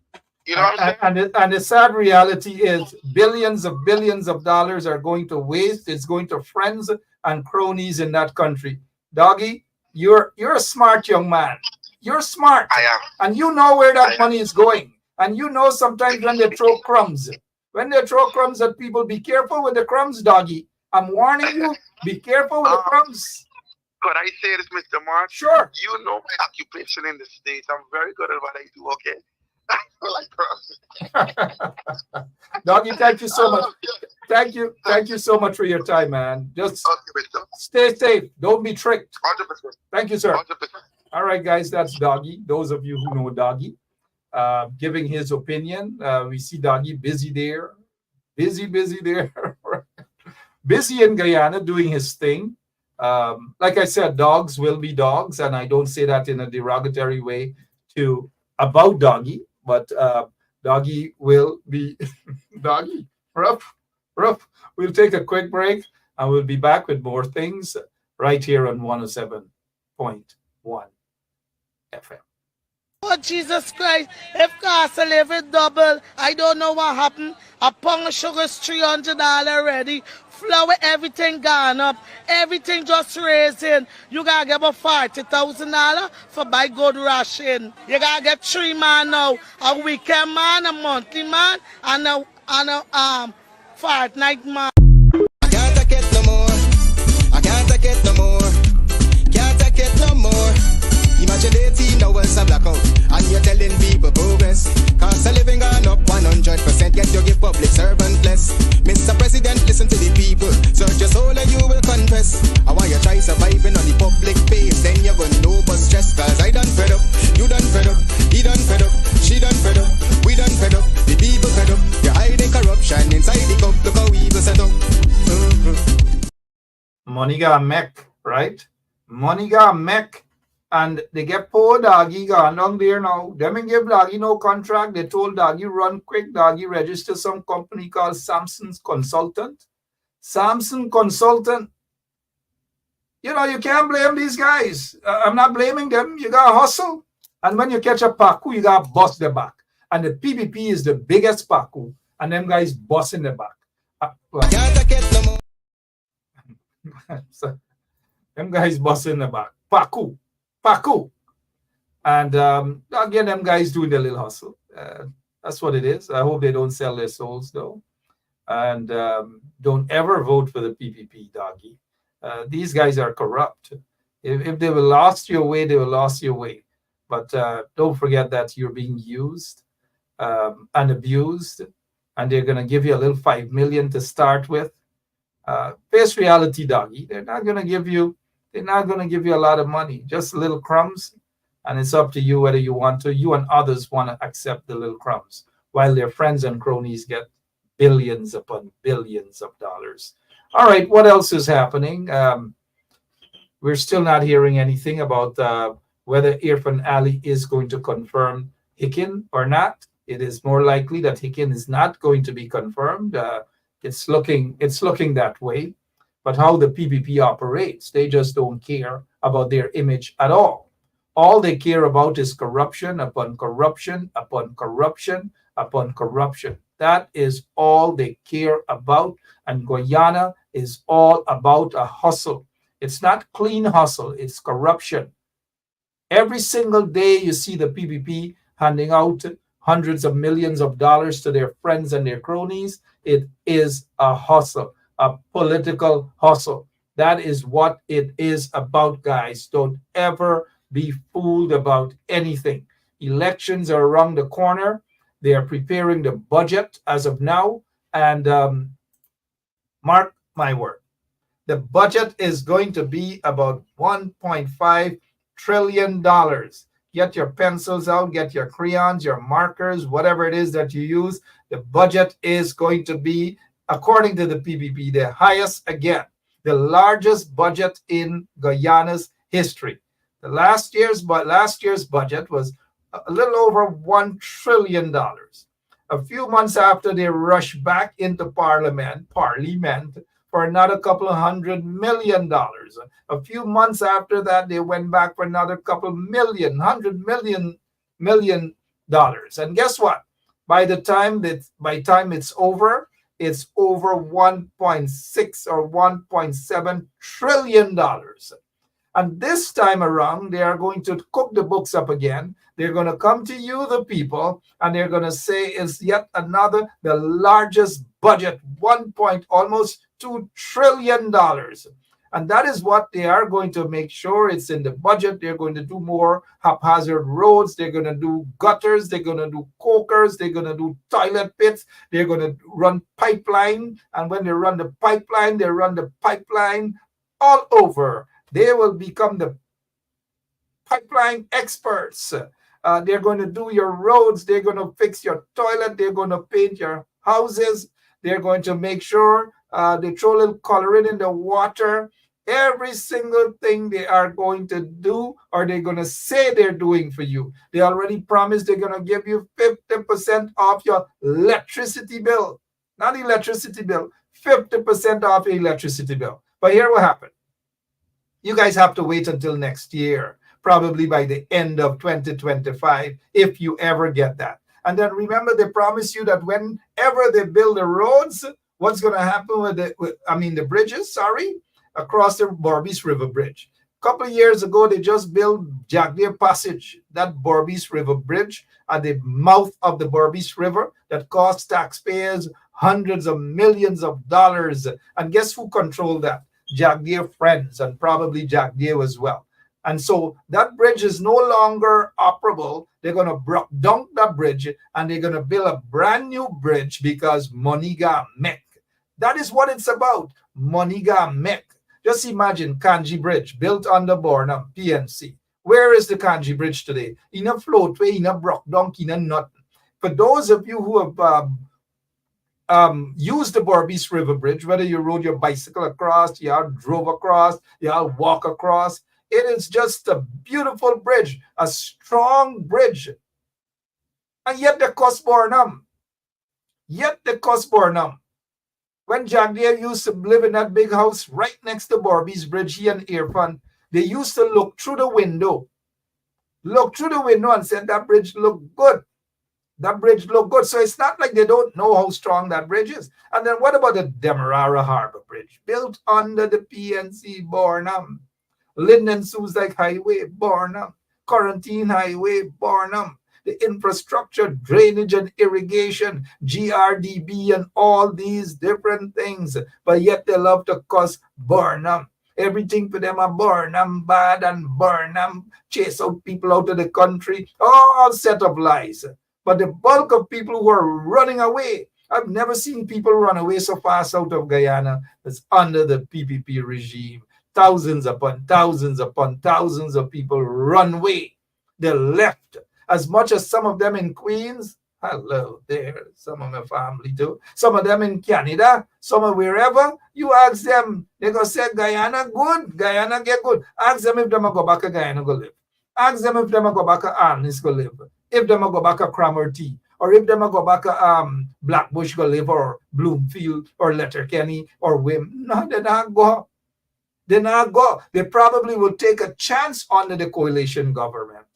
You know what I'm saying? And the sad reality is billions of dollars are going to waste. It's going to friends and cronies in that country. Doggy, you're a smart young man. You're smart. I am. And you know where that money is going. And you know sometimes when they throw crumbs. When they throw crumbs at people, be careful with the crumbs, Doggy. I'm warning you, be careful with the crumbs. Could I say this, Mr. Mark? Sure. You know my occupation in the States. I'm very good at what I do, okay? Doggy, thank you so much. Thank you so much for your time, man. Just stay safe. Don't be tricked. 100%. Thank you, sir. 100%. All right, guys, that's Doggy. Those of you who know Doggy, giving his opinion. We see Doggy busy there, busy there, busy in Guyana doing his thing. Like I said, dogs will be dogs, and I don't say that in a derogatory way about Doggy, but Doggy will be Doggy. Rough. We'll take a quick break, and we'll be back with more things right here on 107.1 FM. Oh, Jesus Christ, if cost of living double, I don't know what happened. A pound of sugar is $300 already. Flour, everything gone up. Everything just raising. You gotta get about $40,000 for buy good ration. You gotta get 3 man now. A weekend man, a monthly man, and a fortnight man. I can't take it no more. I can't take it no more. Can't take it no more. Imagine 18 hours a blackout, and you're telling people progress. Cost of living gone up 100%, yet you give public servant less. Mr. President, listen to the people. Search your soul and you will confess. I want you try surviving on the public base, then you're gonna know but stress. Cause I done fed up, you done fed up, he done fed up, she done fed up, we done fed up, the people fed up. You're hiding corruption inside the cup, look how evil set up. Money got mech, right? Money got mech. And they get poor Doggy gone down there now. Them and give Doggy no contract. They told Doggy run quick. Doggy register some company called Samson's Consultant. Samson Consultant. You know, you can't blame these guys. I'm not blaming them. You got to hustle. And when you catch a paku, you got to bust the back. And the PPP is the biggest paku. And them guys busting the back. So, them guys busting the back. Paku. And again, them guys doing their little hustle. That's what it is. I hope they don't sell their souls, though. And don't ever vote for the PPP, Doggy. These guys are corrupt. If they will lost your way, they will lost your way. But don't forget that you're being used and abused, and they're going to give you a little $5 million to start with. Face reality, Doggy. They're not going to give you a lot of money, just little crumbs. And it's up to you whether you want to. You and others want to accept the little crumbs, while their friends and cronies get billions upon billions of dollars. All right, what else is happening? We're still not hearing anything about whether Irfan Ali is going to confirm Hicken or not. It is more likely that Hicken is not going to be confirmed. It's looking that way. But how the PPP operates, they just don't care about their image at all. All they care about is corruption upon corruption upon corruption upon corruption. That is all they care about. And Guyana is all about a hustle. It's not clean hustle, it's corruption. Every single day you see the PPP handing out hundreds of millions of dollars to their friends and their cronies. It is a hustle, a political hustle. That is what it is about, guys. Don't ever be fooled about anything. Elections are around the corner. They are preparing the budget as of now. And mark my word, the budget is going to be about $1.5 trillion. Get your pencils out, get your crayons, your markers, whatever it is that you use. The budget is going to be, according to the PPP, the highest again, the largest budget in Guyana's history. The last year's budget was a little over $1 trillion. A few months after, they rushed back into Parliament for another couple of $100 million. A few months after that, they went back for another couple million, $100 million. And guess what? By the time it's over, it's over $1.6 or $1.7 trillion. And this time around, they are going to cook the books up again. They're going to come to you, the people, and they're going to say it's yet another, the largest budget, almost $2 trillion. And that is what they are going to make sure it's in the budget. They're going to do more haphazard roads. They're going to do gutters. They're going to do cokers. They're going to do toilet pits. They're going to run pipeline. And when they run the pipeline, they run the pipeline all over. They will become the pipeline experts. They're going to do your roads. They're going to fix your toilet. They're going to paint your houses. They're going to make sure they throw a little coloring in the water. Every single thing they are going to do, or they're going to say they're doing for you. They already promised they're going to give you 50% off your electricity bill. Not electricity bill, 50% off your electricity bill. But here what happened. You guys have to wait until next year, probably by the end of 2025, if you ever get that. And then remember, they promise you that whenever they build the roads, what's going to happen with the bridges, across the Berbice River Bridge. A couple of years ago, they just built Jagdeer Passage, that Berbice River Bridge at the mouth of the Berbice River that cost taxpayers hundreds of millions of dollars. And guess who controlled that? Jagdeer Friends, and probably Jagdeer as well. And so that bridge is no longer operable. They're going to dunk that bridge and they're going to build a brand new bridge because money got make. That is what it's about. Money got make. Just imagine Kanji Bridge built under Bornham, PNC. Where is the Kanji Bridge today? In a floatway, in a brock donkey, in a nothing. For those of you who have used the Berbice River Bridge, whether you rode your bicycle across, you drove across, you walk across, it is just a beautiful bridge, a strong bridge. And yet they cost Bornham. When Jagdeer used to live in that big house right next to Berbice Bridge, he and Irfan, they used to look through the window and said that bridge looked good. So it's not like they don't know how strong that bridge is. And then what about the Demerara Harbor Bridge, built under the PNC Bornham? Linden Suzdike Highway, Bornham. Quarantine Highway, Bornham. The infrastructure, drainage and irrigation, GRDB and all these different things. But yet they love to cuss Bornham. Everything for them are Bornham bad and Bornham chase out people out of the country. All set of lies. But the bulk of people who are running away, I've never seen people run away so fast out of Guyana as under the PPP regime. Thousands upon thousands upon thousands of people run away. They left. As much as some of them in Queens, hello there, some of my family too. Some of them in Canada, some of wherever, you ask them, they're going to say, Guyana good, Guyana get good. Ask them if they go back to Guyana go live. Ask them if they go back to Arnis go live. If they go back to Cromarty, or if they go back to Blackbush go live, or Bloomfield, or Letterkenny, or Wim. No, they not go. They probably will take a chance under the coalition government.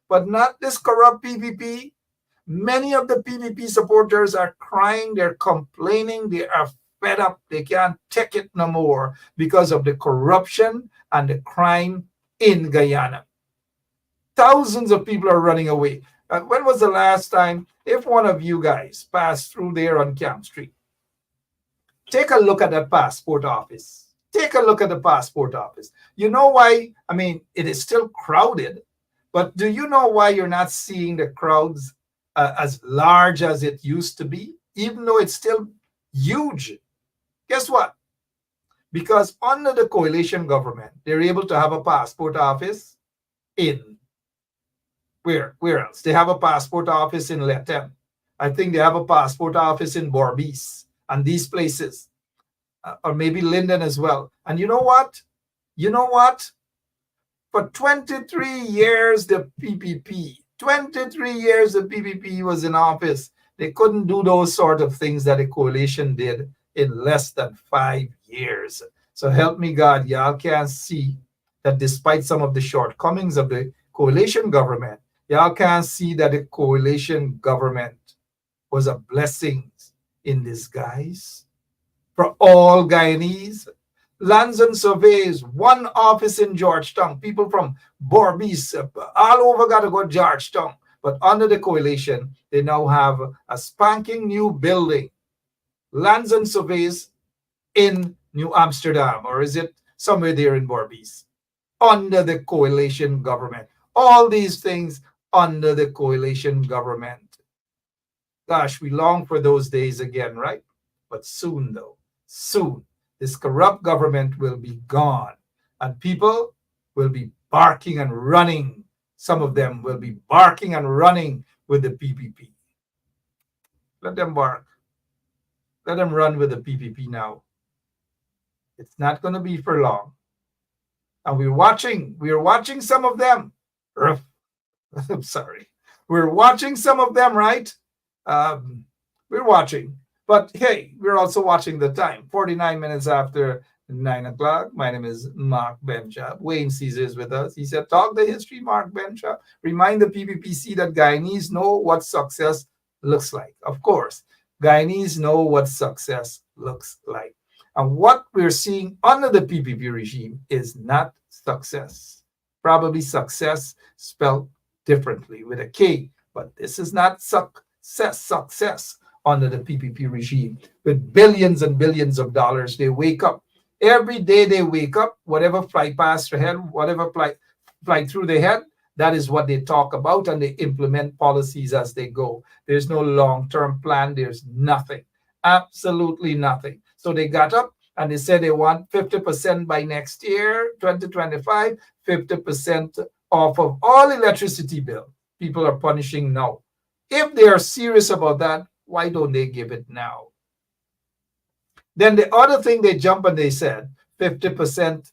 But not this corrupt PPP. Many of the PPP supporters are crying, they're complaining, they are fed up, they can't take it no more because of the corruption and the crime in Guyana. Thousands of people are running away. When was the last time, if one of you guys passed through there on Camp Street, take a look at that passport office. Take a look at the passport office. You know why? I mean, it is still crowded. But do you know why you're not seeing the crowds as large as it used to be, even though it's still huge? Guess what? Because under the coalition government, they're able to have a passport office in where else? They have a passport office in Lethem. I think they have a passport office in Berbice and these places, or maybe Linden as well. And you know what? For 23 years, the PPP was in office. They couldn't do those sort of things that the coalition did in less than 5 years. So help me God, y'all can't see that despite some of the shortcomings of the coalition government, y'all can't see that the coalition government was a blessing in disguise for all Guyanese. Lands and surveys, one office in Georgetown. People from Berbice, all over got to go to Georgetown. But under the coalition, they now have a spanking new building. Lands and surveys in New Amsterdam, or is it somewhere there in Berbice, under the coalition government. All these things under the coalition government. Gosh, we long for those days again, right? But soon, though, soon, this corrupt government will be gone, and people will be barking and running. Some of them will be barking and running with the PPP. Let them bark. Let them run with the PPP now. It's not going to be for long. And we're watching some of them. I'm sorry. We're watching some of them, right? We're watching. But hey, we're also watching the time. 49 minutes after 9 o'clock. My name is Mark Bencha. Wayne Caesar is with us. He said, talk the history, Mark Bencha. Remind the PPPC that Guyanese know what success looks like. Of course, Guyanese know what success looks like. And what we're seeing under the PPP regime is not success. Probably success spelled differently with a K, but this is not success under the PPP regime. With billions and billions of dollars, they wake up. Every day they wake up, whatever fly past their head, whatever fly through their head, that is what they talk about, and they implement policies as they go. There's no long-term plan. There's nothing, absolutely nothing. So they got up and they said they want 50% by next year, 2025, 50% off of all electricity bill. People are punishing now. If they are serious about that, why don't they give it now? Then the other thing they jump and they said 50%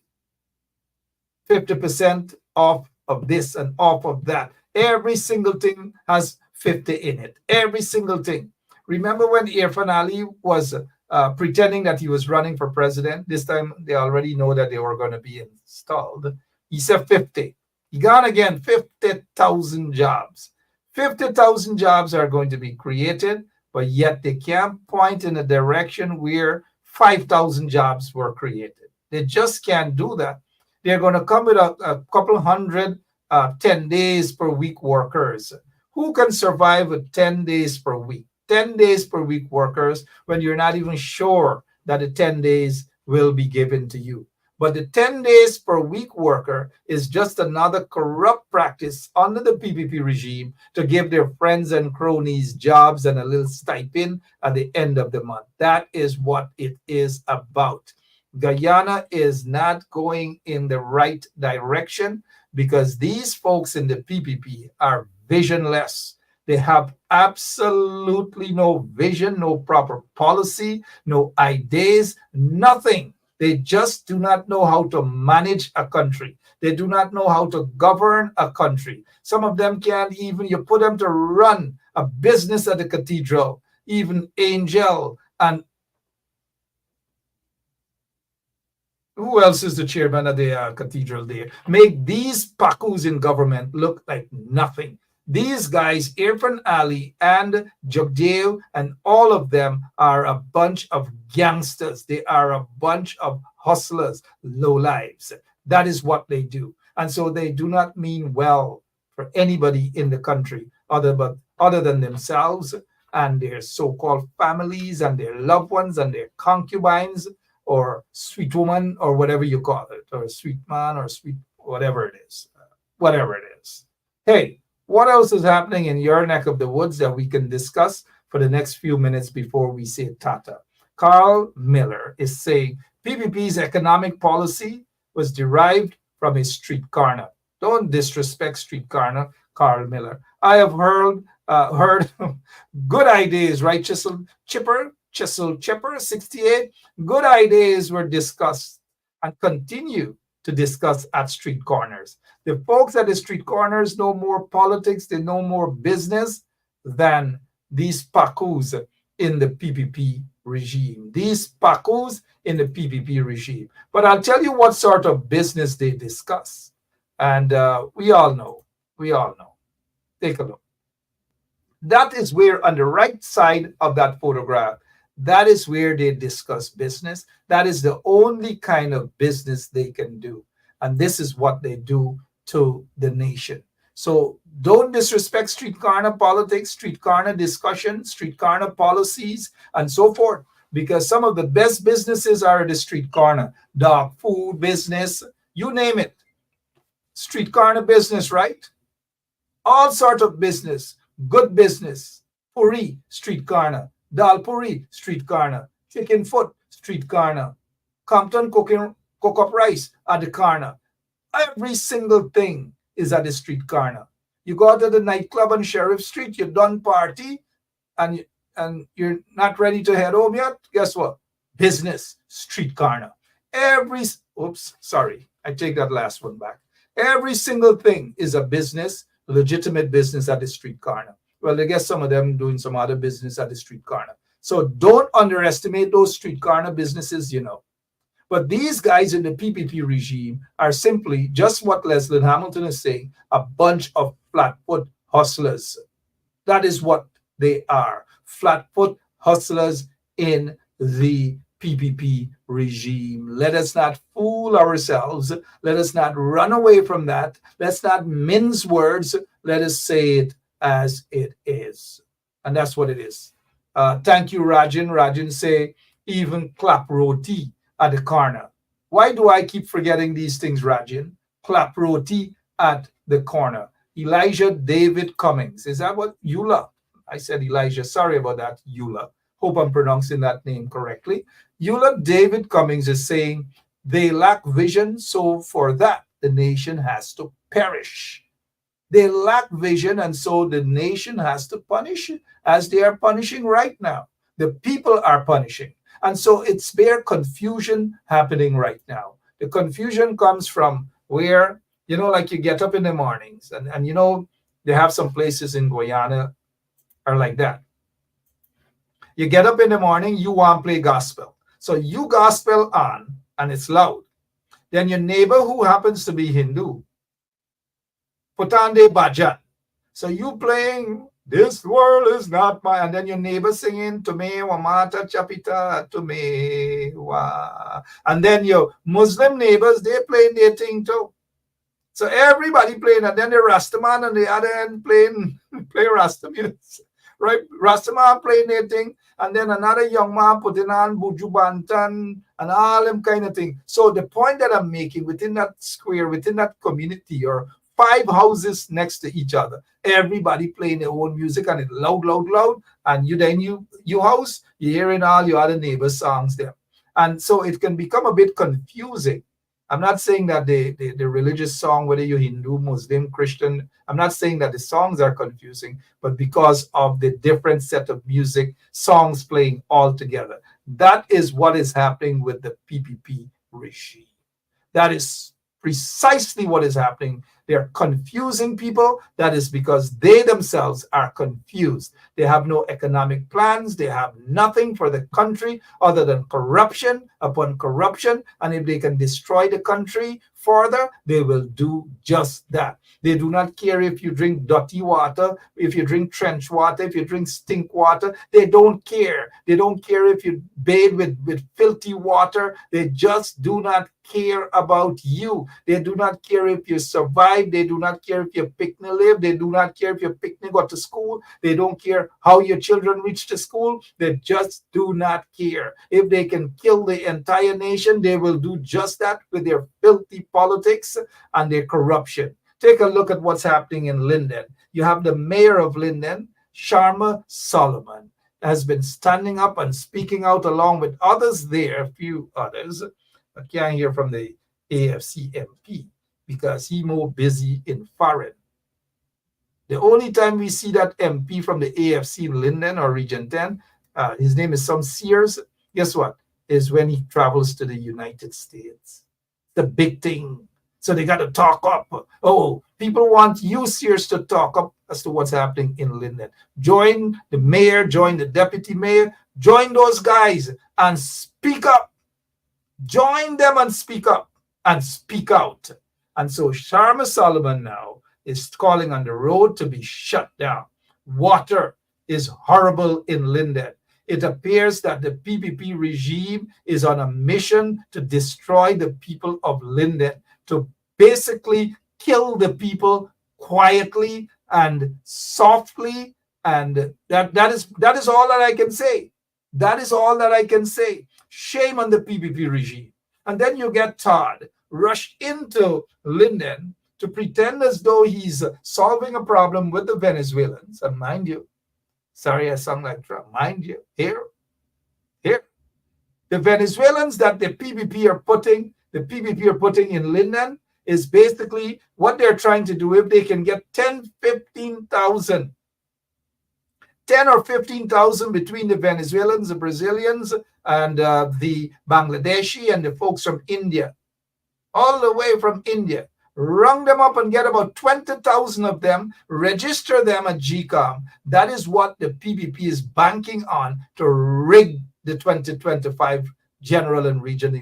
off of this and off of that. Every single thing has 50 in it. Every single thing. Remember when Irfan Ali was pretending that he was running for president? This time they already know that they were going to be installed. He said 50. He gone again, 50,000 jobs. 50,000 jobs are going to be created, but yet they can't point in a direction where 5,000 jobs were created. They just can't do that. They're going to come with a couple hundred 10 days per week workers. Who can survive with 10 days per week? 10 days per week workers when you're not even sure that the 10 days will be given to you. But the 10 days per week worker is just another corrupt practice under the PPP regime to give their friends and cronies jobs and a little stipend at the end of the month. That is what it is about. Guyana is not going in the right direction because these folks in the PPP are visionless. They have absolutely no vision, no proper policy, no ideas, nothing. They just do not know how to manage a country. They do not know how to govern a country. Some of them can't even, you put them to run a business at the cathedral, even Angel and who else is the chairman of the cathedral there? Make these Pakus in government look like nothing. These guys, Irfan Ali and Jagdev and all of them are a bunch of gangsters. They are a bunch of hustlers, lowlives. That is what they do. And so they do not mean well for anybody in the country other than themselves and their so-called families and their loved ones and their concubines or sweet woman or whatever you call it, or sweet man or sweet whatever it is. Hey, what else is happening in your neck of the woods that we can discuss for the next few minutes before we say Tata? Carl Miller is saying PPP's economic policy was derived from a streetcar. Don't disrespect streetcar, Carl Miller. I have heard good ideas, right, Chisel Chipper 68. Good ideas were discussed and continue to discuss at street corners. The folks at the street corners know more politics, they know more business than these Pakus in the PPP regime. These Pakus in the PPP regime. But I'll tell you what sort of business they discuss. And we all know. Take a look. That is where on the right side of that photograph, that is where they discuss business. That is the only kind of business they can do. And this is what they do to the nation. So don't disrespect street corner politics, street corner discussion, street corner policies, and so forth. because some of the best businesses are at the street corner. Dog food business, you name it. Street corner business, right? All sort of business, good business. Puri, street corner. Dal puri, street corner. Chicken foot, street corner. Compton cook up rice at the corner. Every single thing is at the street corner. You go to the nightclub on Sheriff Street, you done party, and you're not ready to head home yet. Guess what? Business, street corner. Sorry, I take that last one back. Every single thing is a business, legitimate business at the street corner. Well, I guess some of them doing some other business at the street corner. So don't underestimate those street corner businesses, you know. But these guys in the PPP regime are simply just what Leslie Hamilton is saying, a bunch of flatfoot hustlers. That is what they are, flatfoot hustlers in the PPP regime. Let us not fool ourselves. Let us not run away from that. Let's not mince words. Let us say it as it is. And that's what it is. Thank you, Rajan. Rajan say, even clap roti at the corner. Why do I keep forgetting these things, Rajan? Clap roti at the corner. Elijah David Cummings. Is that what? Eula. I said Elijah. Sorry about that, Eula. Hope I'm pronouncing that name correctly. Eula David Cummings is saying, they lack vision, so for that, the nation has to perish. They lack vision, and so the nation has to punish, as they are punishing right now. The people are punishing. And so it's bare confusion happening right now. The confusion comes from where, you know, like you get up in the mornings, and you know, they have some places in Guyana are like that. You get up in the morning, you want to play gospel. So you gospel on, and it's loud. Then your neighbor who happens to be Hindu, put on the bhajan. So you playing, this world is not my, and then your neighbor singing, Tume wa mata chapita, Tume wa. And then your Muslim neighbors, they playing their thing too. So everybody playing, and then the Rastaman on the other end playing Rasta music. Right? Rastaman playing their thing, and then another young man putting on Buju Bantan and all them kind of thing. So the point that I'm making, within that square, within that community, or 5 houses next to each other, everybody playing their own music, and it's loud, loud, loud. And you house, you're hearing all your other neighbors' songs there. And so it can become a bit confusing. I'm not saying that the religious song, whether you're Hindu, Muslim, Christian, I'm not saying that the songs are confusing, but because of the different set of music, songs playing all together. That is what is happening with the PPP regime. That is precisely what is happening. They're confusing people. That is because they themselves are confused. They have no economic plans. They have nothing for the country other than corruption upon corruption. And if they can destroy the country further, they will do just that. They do not care if you drink dirty water, if you drink trench water, if you drink stink water. They don't care. They don't care if you bathe with filthy water. They just do not care about you. They do not care if you survive. They do not care if your picnic live. They do not care if your picnic got to school. They don't care how your children reach to school. They just do not care. If they can kill the entire nation, they will do just that with their filthy politics and their corruption. Take a look at what's happening in Linden. You have the mayor of Linden, Sharma Solomon, has been standing up and speaking out along with others there, a few others. I can't hear from the AFC MP because he's more busy in foreign. The only time we see that MP from the AFC in Linden or Region 10, his name is some Sears, guess what? Is when he travels to the United States. The big thing. So they got to talk up. Oh, people want you, Sears, to talk up as to what's happening in Linden. Join the mayor, join the deputy mayor, join those guys and speak up. Join them and speak up and speak out. And so Sharma Solomon now is calling on the road to be shut down. Water is horrible in Linden. It appears that the PPP regime is on a mission to destroy the people of Linden, to basically kill the people quietly and softly. And that is all that I can say. That is all that I can say. Shame on the PPP regime. And then you get Todd rush into Linden to pretend as though he's solving a problem with the Venezuelans. And mind you, sorry I sound like Trump, mind you, here, the Venezuelans that the PPP are putting in Linden is basically what they're trying to do. If they can get 10 or 15,000 between the Venezuelans, the Brazilians, and the Bangladeshi and the folks from India, all the way from India, round them up and get about 20,000 of them, register them at GCOM. That is what the PPP is banking on to rig the 2025 general and regional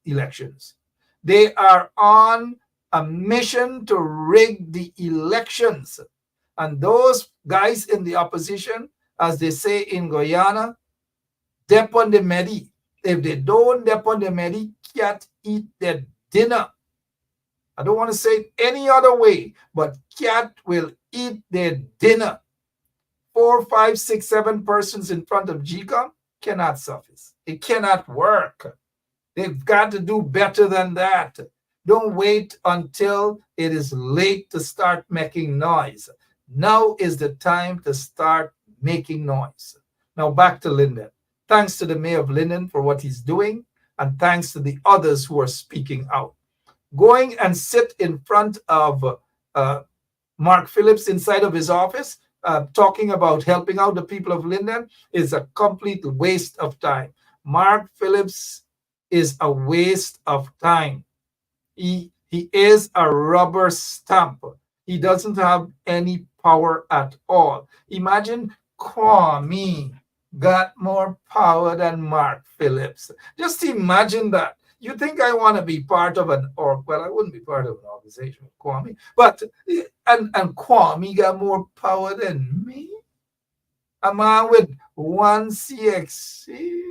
elections. They are on a mission to rig the elections. And those guys in the opposition, as they say in Guyana, dep on the medi. If they don't dep on the medi, can't eat their dinner. I don't want to say it any other way, but cat will eat their dinner. 4, 5, 6, 7 persons in front of GCOM cannot suffice. It cannot work. They've got to do better than that. Don't wait until it is late to start making noise. Now is the time to start making noise. Now back to Linden. Thanks to the mayor of Linden for what he's doing, and thanks to the others who are speaking out. Going and sit in front of Mark Phillips inside of his office, talking about helping out the people of Linden is a complete waste of time. Mark Phillips is a waste of time. He is a rubber stamp. He doesn't have any power at all. Imagine Kwame got more power than Mark Phillips. Just imagine that. You think I want to be part of an well, I wouldn't be part of an organization with Kwame, but and Kwame got more power than me. A man with one CXC,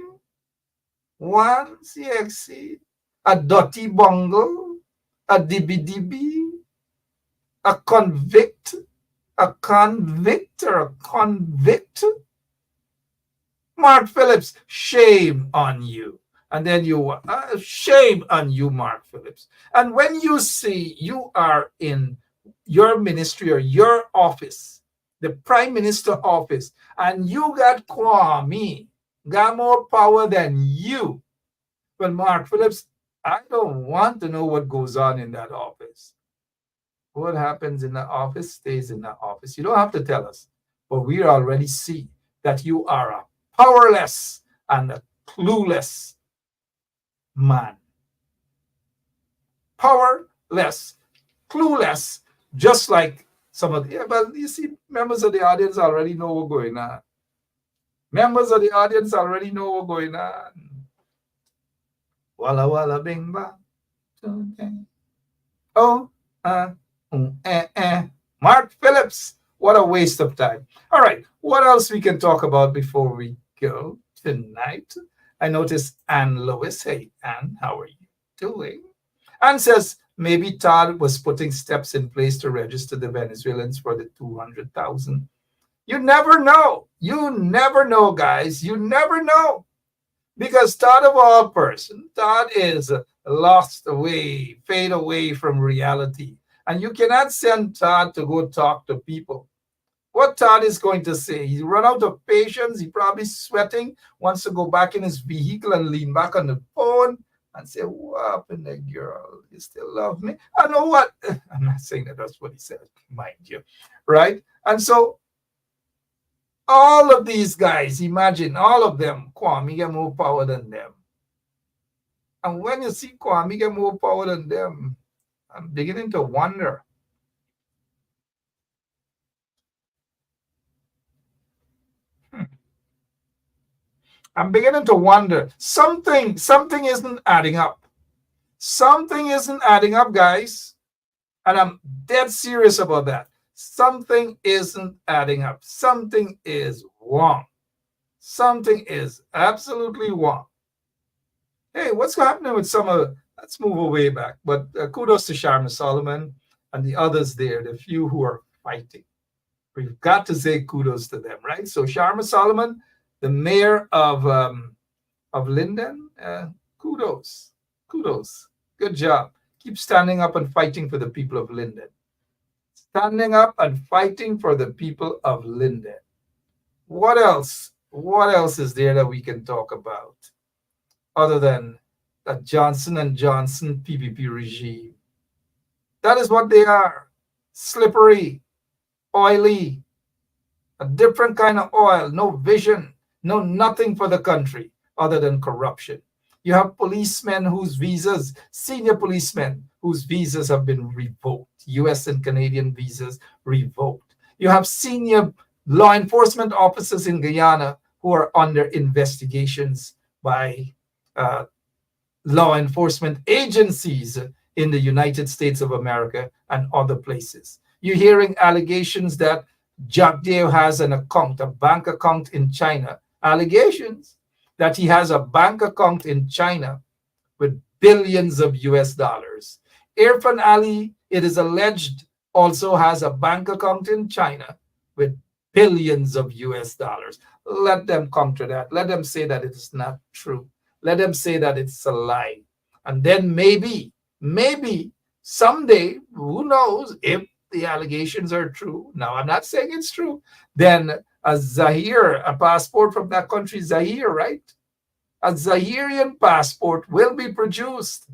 a dirty bungle, a DBDB, a convict. Mark Phillips, shame on you. And then shame on you, Mark Phillips. And when you see you are in your ministry or your office, the prime minister office, and you got Kwame, got more power than you. Well, Mark Phillips, I don't want to know what goes on in that office. What happens in the office stays in the office. You don't have to tell us, but we already see that you are a powerless and a clueless man. Powerless, clueless, just like some of the, but you see, members of the audience already know what's going on. Members of the audience already know what's going on. Walla walla bing bang. Oh, Mark Phillips, what a waste of time. All right, what else we can talk about before we go tonight? I noticed Ann Lewis. Hey, Ann, how are you doing? Ann says maybe Todd was putting steps in place to register the Venezuelans for the 200,000. You never know. You never know, guys. You never know. Because Todd of all person, Todd is lost away, fade away from reality. And you cannot send Todd to go talk to people. What Todd is going to say, he's run out of patience, he's probably sweating, wants to go back in his vehicle and lean back on the phone and say, what happened there, girl? You still love me? I know what, I'm not saying that that's what he said, mind you, right? And so all of these guys, imagine all of them, Kwame get more power than them. And when you see Kwame get more power than them, I'm beginning to wonder. I'm beginning to wonder. Something isn't adding up. Something isn't adding up, guys. And I'm dead serious about that. Something isn't adding up. Something is wrong. Something is absolutely wrong. Hey, what's happening with some of, let's move away back. But kudos to Sharma Solomon and the others there, the few who are fighting. We've got to say kudos to them, right? So Sharma Solomon, The mayor of Linden, kudos, good job. Keep standing up and fighting for the people of Linden. Standing up and fighting for the people of Linden. What else? What else is there that we can talk about other than that Johnson & Johnson PPP regime? That is what they are. Slippery, oily, a different kind of oil, no vision, no nothing for the country other than corruption. You have policemen whose visas, senior policemen whose visas have been revoked, US and Canadian visas revoked. You have senior law enforcement officers in Guyana who are under investigations by law enforcement agencies in the United States of America and other places. You're hearing allegations that Jack Dale has an account, a bank account in China. Allegations that he has a bank account in China with billions of US dollars. Irfan Ali, it is alleged, also has a bank account in China with billions of US dollars. Let them counter that. Let them say that it is not true. Let them say that it's a lie. And then maybe someday, who knows, if the allegations are true. Now, I'm not saying it's true. Then a Zaire, a passport from that country, Zaire, right? A Zairian passport will be produced.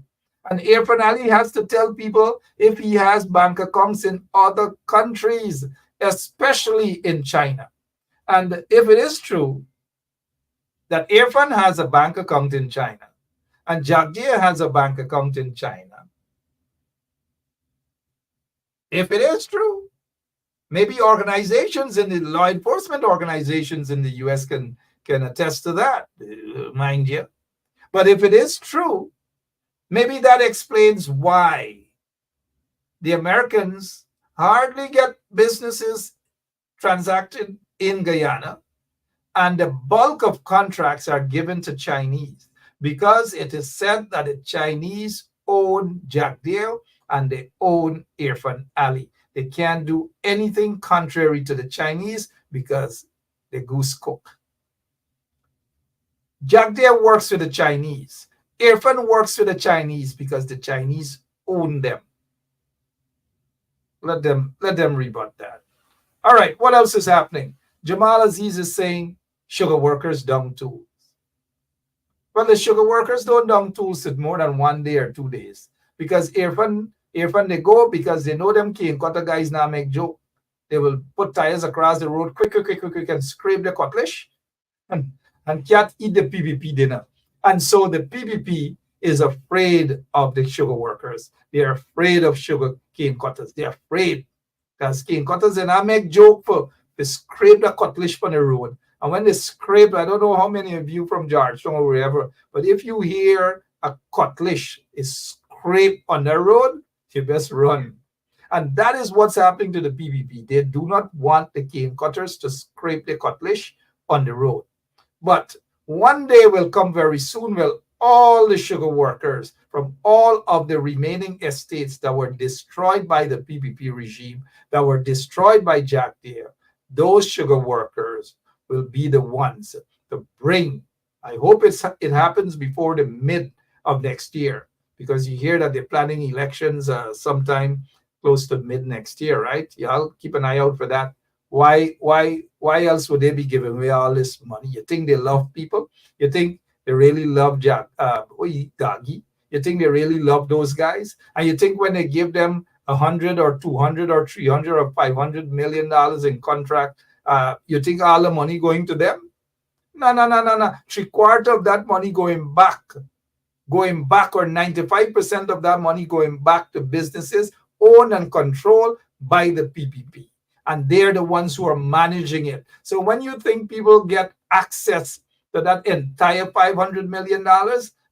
And Irfan Ali has to tell people if he has bank accounts in other countries, especially in China. And if it is true that Irfan has a bank account in China and Jagdiya has a bank account in China, if it is true, maybe organizations in the law enforcement organizations in the US can attest to that, mind you. But if it is true, maybe that explains why the Americans hardly get businesses transacted in Guyana, and the bulk of contracts are given to Chinese, because it is said that the Chinese own Jack Dale and they own Irfan Ali. They can't do anything contrary to the Chinese because the goose cook. Jack Dale works with the Chinese. Irfan works with the Chinese because the Chinese own them. Let them rebut that. All right, what else is happening? Jamal Aziz is saying sugar workers down tools. Well, the sugar workers don't down tools in more than 1 day or 2 days, because Irfan they go because they know them cane cutter guys now make joke. They will put tires across the road quick and scrape the cutlass and can't eat the PPP dinner. And so the PPP is afraid of the sugar workers. They are afraid of sugar cane cutters. They're afraid because cane cutters and I make joke for scrape the cutlass from the road. And when they scrape, I don't know how many of you from Georgetown or wherever, but if you hear a cutlass is scraped on the road, you best run. And that is what's happening to the PPP. They do not want the cane cutters to scrape the cutlass on the road. But one day will come very soon where all the sugar workers from all of the remaining estates that were destroyed by the PPP regime, that were destroyed by Jack Dale, those sugar workers will be the ones to bring. I hope it happens before the mid of next year, because you hear that they're planning elections sometime close to mid next year, right? Yeah, I'll keep an eye out for that. Why else would they be giving away all this money? You think they love people? You think they really love Doggy? You think they really love those guys? And you think when they give them $100 or $200 or $300 or $500 million in contract, you think all the money going to them? No. 3/4 of that money going back, or 95% of that money going back to businesses owned and controlled by the PPP. And they're the ones who are managing it. So when you think people get access to that entire $500 million,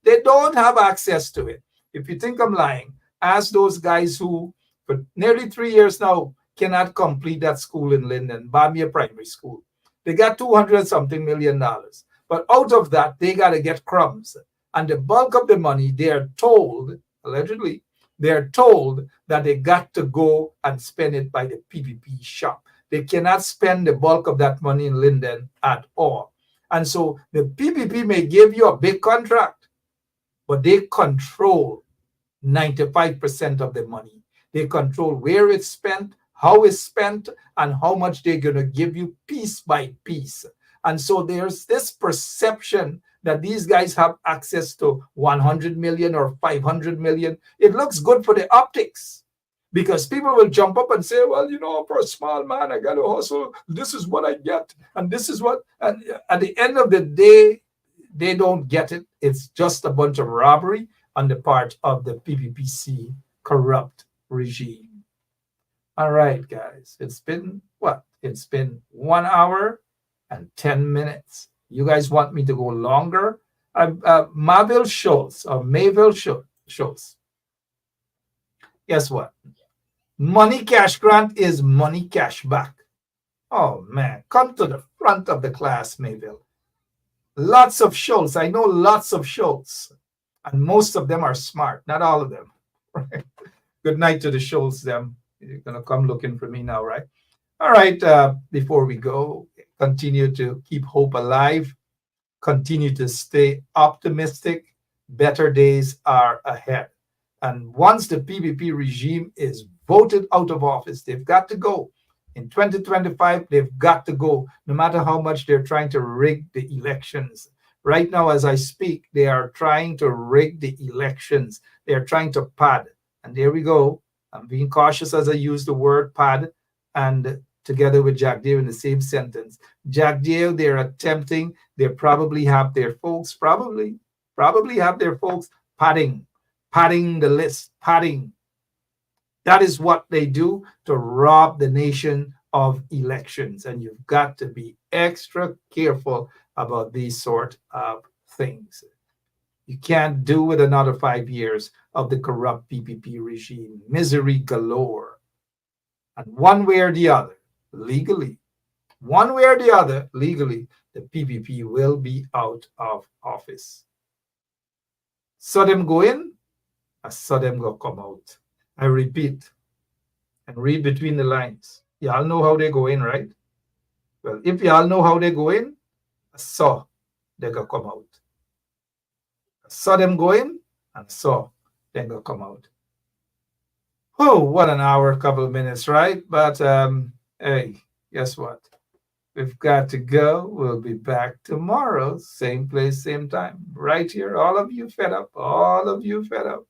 they don't have access to it. If you think I'm lying, ask those guys who for nearly 3 years now cannot complete that school in Linden, Bamia Primary School. They got $200-something million. But out of that, they got to get crumbs. And the bulk of the money, they are told, allegedly, they're told that they got to go and spend it by the PPP shop. They cannot spend the bulk of that money in Linden at all. And so the PPP may give you a big contract, but they control 95% of the money. They control where it's spent, how it's spent, and how much they're going to give you piece by piece. And so there's this perception that these guys have access to 100 million or 500 million. It looks good for the optics, because people will jump up and say, well, you know, for a small man, I got to hustle. This is what I get. And this is what, and at the end of the day, they don't get it. It's just a bunch of robbery on the part of the PPPC corrupt regime. All right, guys, it's been what? It's been 1 hour and 10 minutes. You guys want me to go longer? Mayville Schultz. Guess what? Money cash grant is money cash back. Oh, man, come to the front of the class, Mayville. Lots of Schultz. I know lots of Schultz. And most of them are smart. Not all of them. Right? Good night to the Schultz, them. You're going to come looking for me now, right? All right. Before we go, continue to keep hope alive. Continue to stay optimistic. Better days are ahead. And once the PPP regime is voted out of office, they've got to go. In 2025, they've got to go, no matter how much they're trying to rig the elections. Right now, as I speak, they are trying to rig the elections. They are trying to pad. And there we go. I'm being cautious as I use the word pad and together with Jack Deere in the same sentence. Jack Deere, they're attempting, they probably have their folks, probably have their folks padding the list, padding. That is what they do to rob the nation of elections. And you've got to be extra careful about these sort of things. You can't do with another 5 years of the corrupt PPP regime. Misery galore. And one way or the other, legally, the PPP will be out of office. Saw them go in, I saw them go come out. I repeat and read between the lines. Y'all know how they go in, right? Well, if y'all know how they go in, I saw they go come out. I saw them go in and saw they go come out. Oh, what an hour, couple of minutes, right? But hey, guess what? We've got to go. We'll be back tomorrow, same place, same time, right here. All of you fed up. All of you fed up.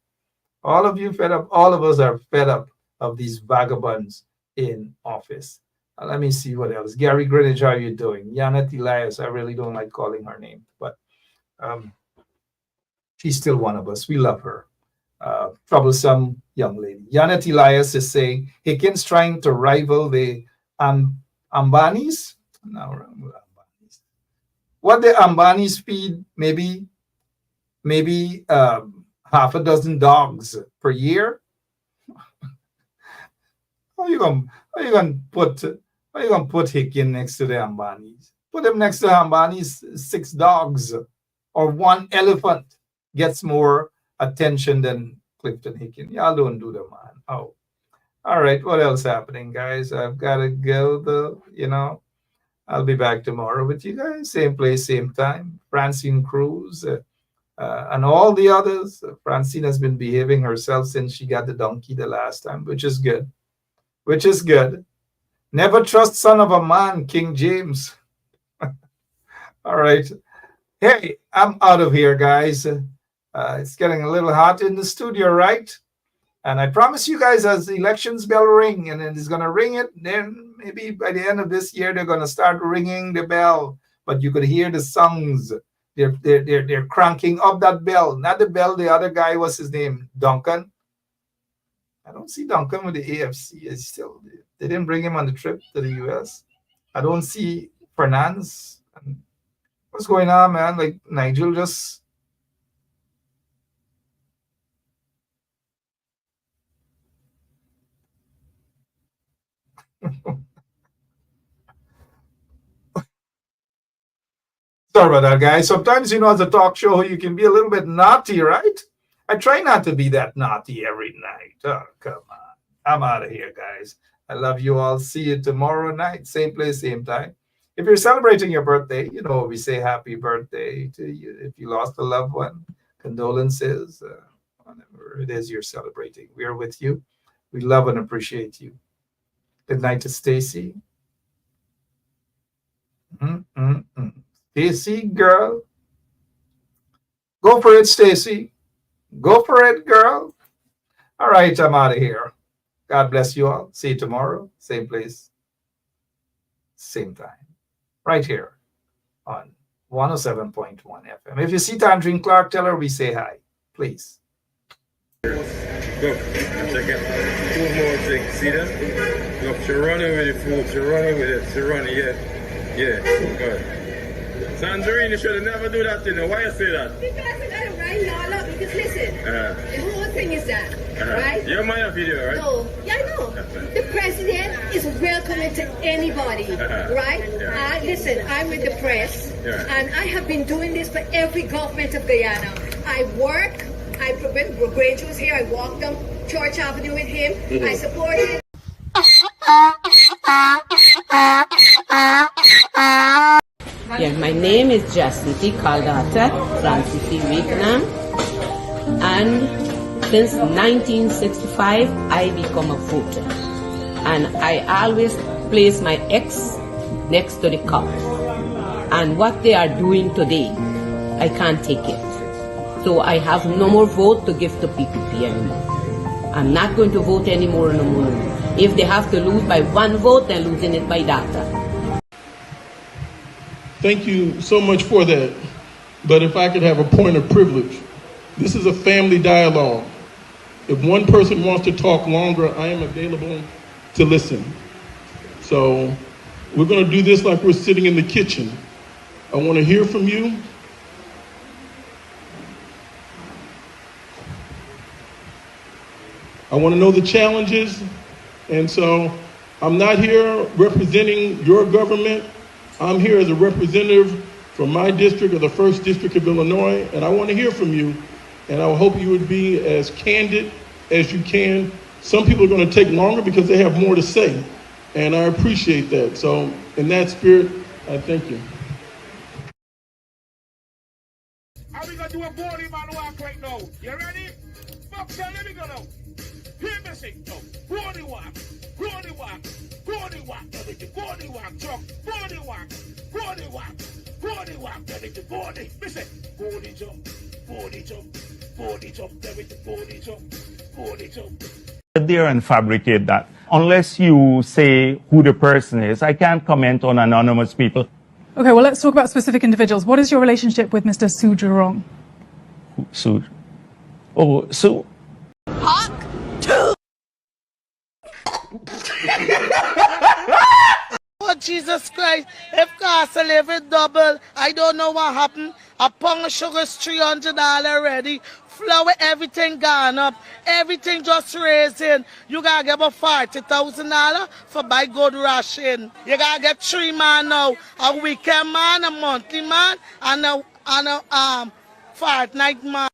All of you fed up. All of us are fed up of these vagabonds in office. Let me see what else. Gary Greenwich, how are you doing? Janet Elias, I really don't like calling her name, but she's still one of us. We love her. Troublesome young lady. Janet Elias is saying Higgins trying to rival the Ambanis. No, Ambanis. What the Ambanis feed? Maybe half a dozen dogs per year. How you gonna put Higgins next to the Ambanis? Put him next to the Ambanis. 6 dogs or 1 elephant gets more attention than Clifton Higgins. Y'all don't do the man. Oh, all right. What else happening, guys? I've got to go though. I'll be back tomorrow with you guys. Same place, same time. Francine Cruz and all the others. Francine has been behaving herself since she got the donkey the last time, which is good. Never trust son of a man, King James. All right. Hey, I'm out of here, guys. It's getting a little hot in the studio, right? And I promise you guys, as the elections bell ring, and it's going to ring it, then maybe by the end of this year, they're going to start ringing the bell. But you could hear the songs. They're cranking up that bell. Not the bell, the other guy, what's his name? Duncan. I don't see Duncan with the AFC. They didn't bring him on the trip to the US. I don't see Fernandes. What's going on, man? Like Nigel just... Sorry about that, guys. Sometimes, as a talk show, you can be a little bit naughty, right? I try not to be that naughty every night. Oh, come on. I'm out of here, guys. I love you all. See you tomorrow night. Same place, same time. If you're celebrating your birthday, you know, we say happy birthday to you. If you lost a loved one, condolences, whatever it is you're celebrating. We are with you. We love and appreciate you. Good night to Stacy. Stacy, girl. Go for it, Stacy. Go for it, girl. All right, I'm out of here. God bless you all. See you tomorrow. Same place, same time. Right here on 107.1 FM. If you see Tangerine Clark, tell her we say hi, please. Go. Check it. 2 more things. See that? Look, she's running with the food. She's running with it. She's running, yeah. Good. Tangerine, you should never do that thing. Why you say that? Because I gotta rise y'all up. Because listen, the whole thing is that, right? You're my video, right? No, yeah, I know. The president is welcoming to anybody, right? Listen, I'm with the press, and I have been doing this for every government of Guyana. I work. When Grange was here, I walked down Church Avenue with him. I supported. Yeah, my name is Jacinty Caldata, Francis C. Vietnam, and since 1965, I become a voter. And I always place my ex next to the cup. And what they are doing today, I can't take it. So I have no more vote to give to PPP anymore. I'm not going to vote anymore no more. If they have to lose by 1 vote, they're losing it by data. Thank you so much for that. But if I could have a point of privilege, this is a family dialogue. If one person wants to talk longer, I am available to listen. So we're going to do this like we're sitting in the kitchen. I want to hear from you. I want to know the challenges. And so I'm not here representing your government. I'm here as a representative from my district of the 1st District of Illinois, and I want to hear from you. And I hope you would be as candid as you can. Some people are going to take longer because they have more to say, and I appreciate that. So in that spirit, I thank you. How we gonna do a body man walk right now? You ready? Fuck, so let me go now. Hear me sing now. Body walk, body walk, body walk, everything. Body walk, truck, body walk, body walk, body walk, everything. Body, listen. Body jump, body jump, body jump, everything. Body jump, body jump. There and fabricate that. Unless you say who the person is, I can't comment on anonymous people. Okay, well, let's talk about specific individuals. What is your relationship with Mr. Soojurong? Sue. Oh, Sue. Hawk 2. Oh, Jesus Christ. If cost of living double, I don't know what happened. A pound of sugar is $300 already. Flour, everything gone up. Everything just raising. You gotta get about $40,000 for buy good ration. You gotta get 3 man now. A weekend man, a monthly man, and a fortnight man.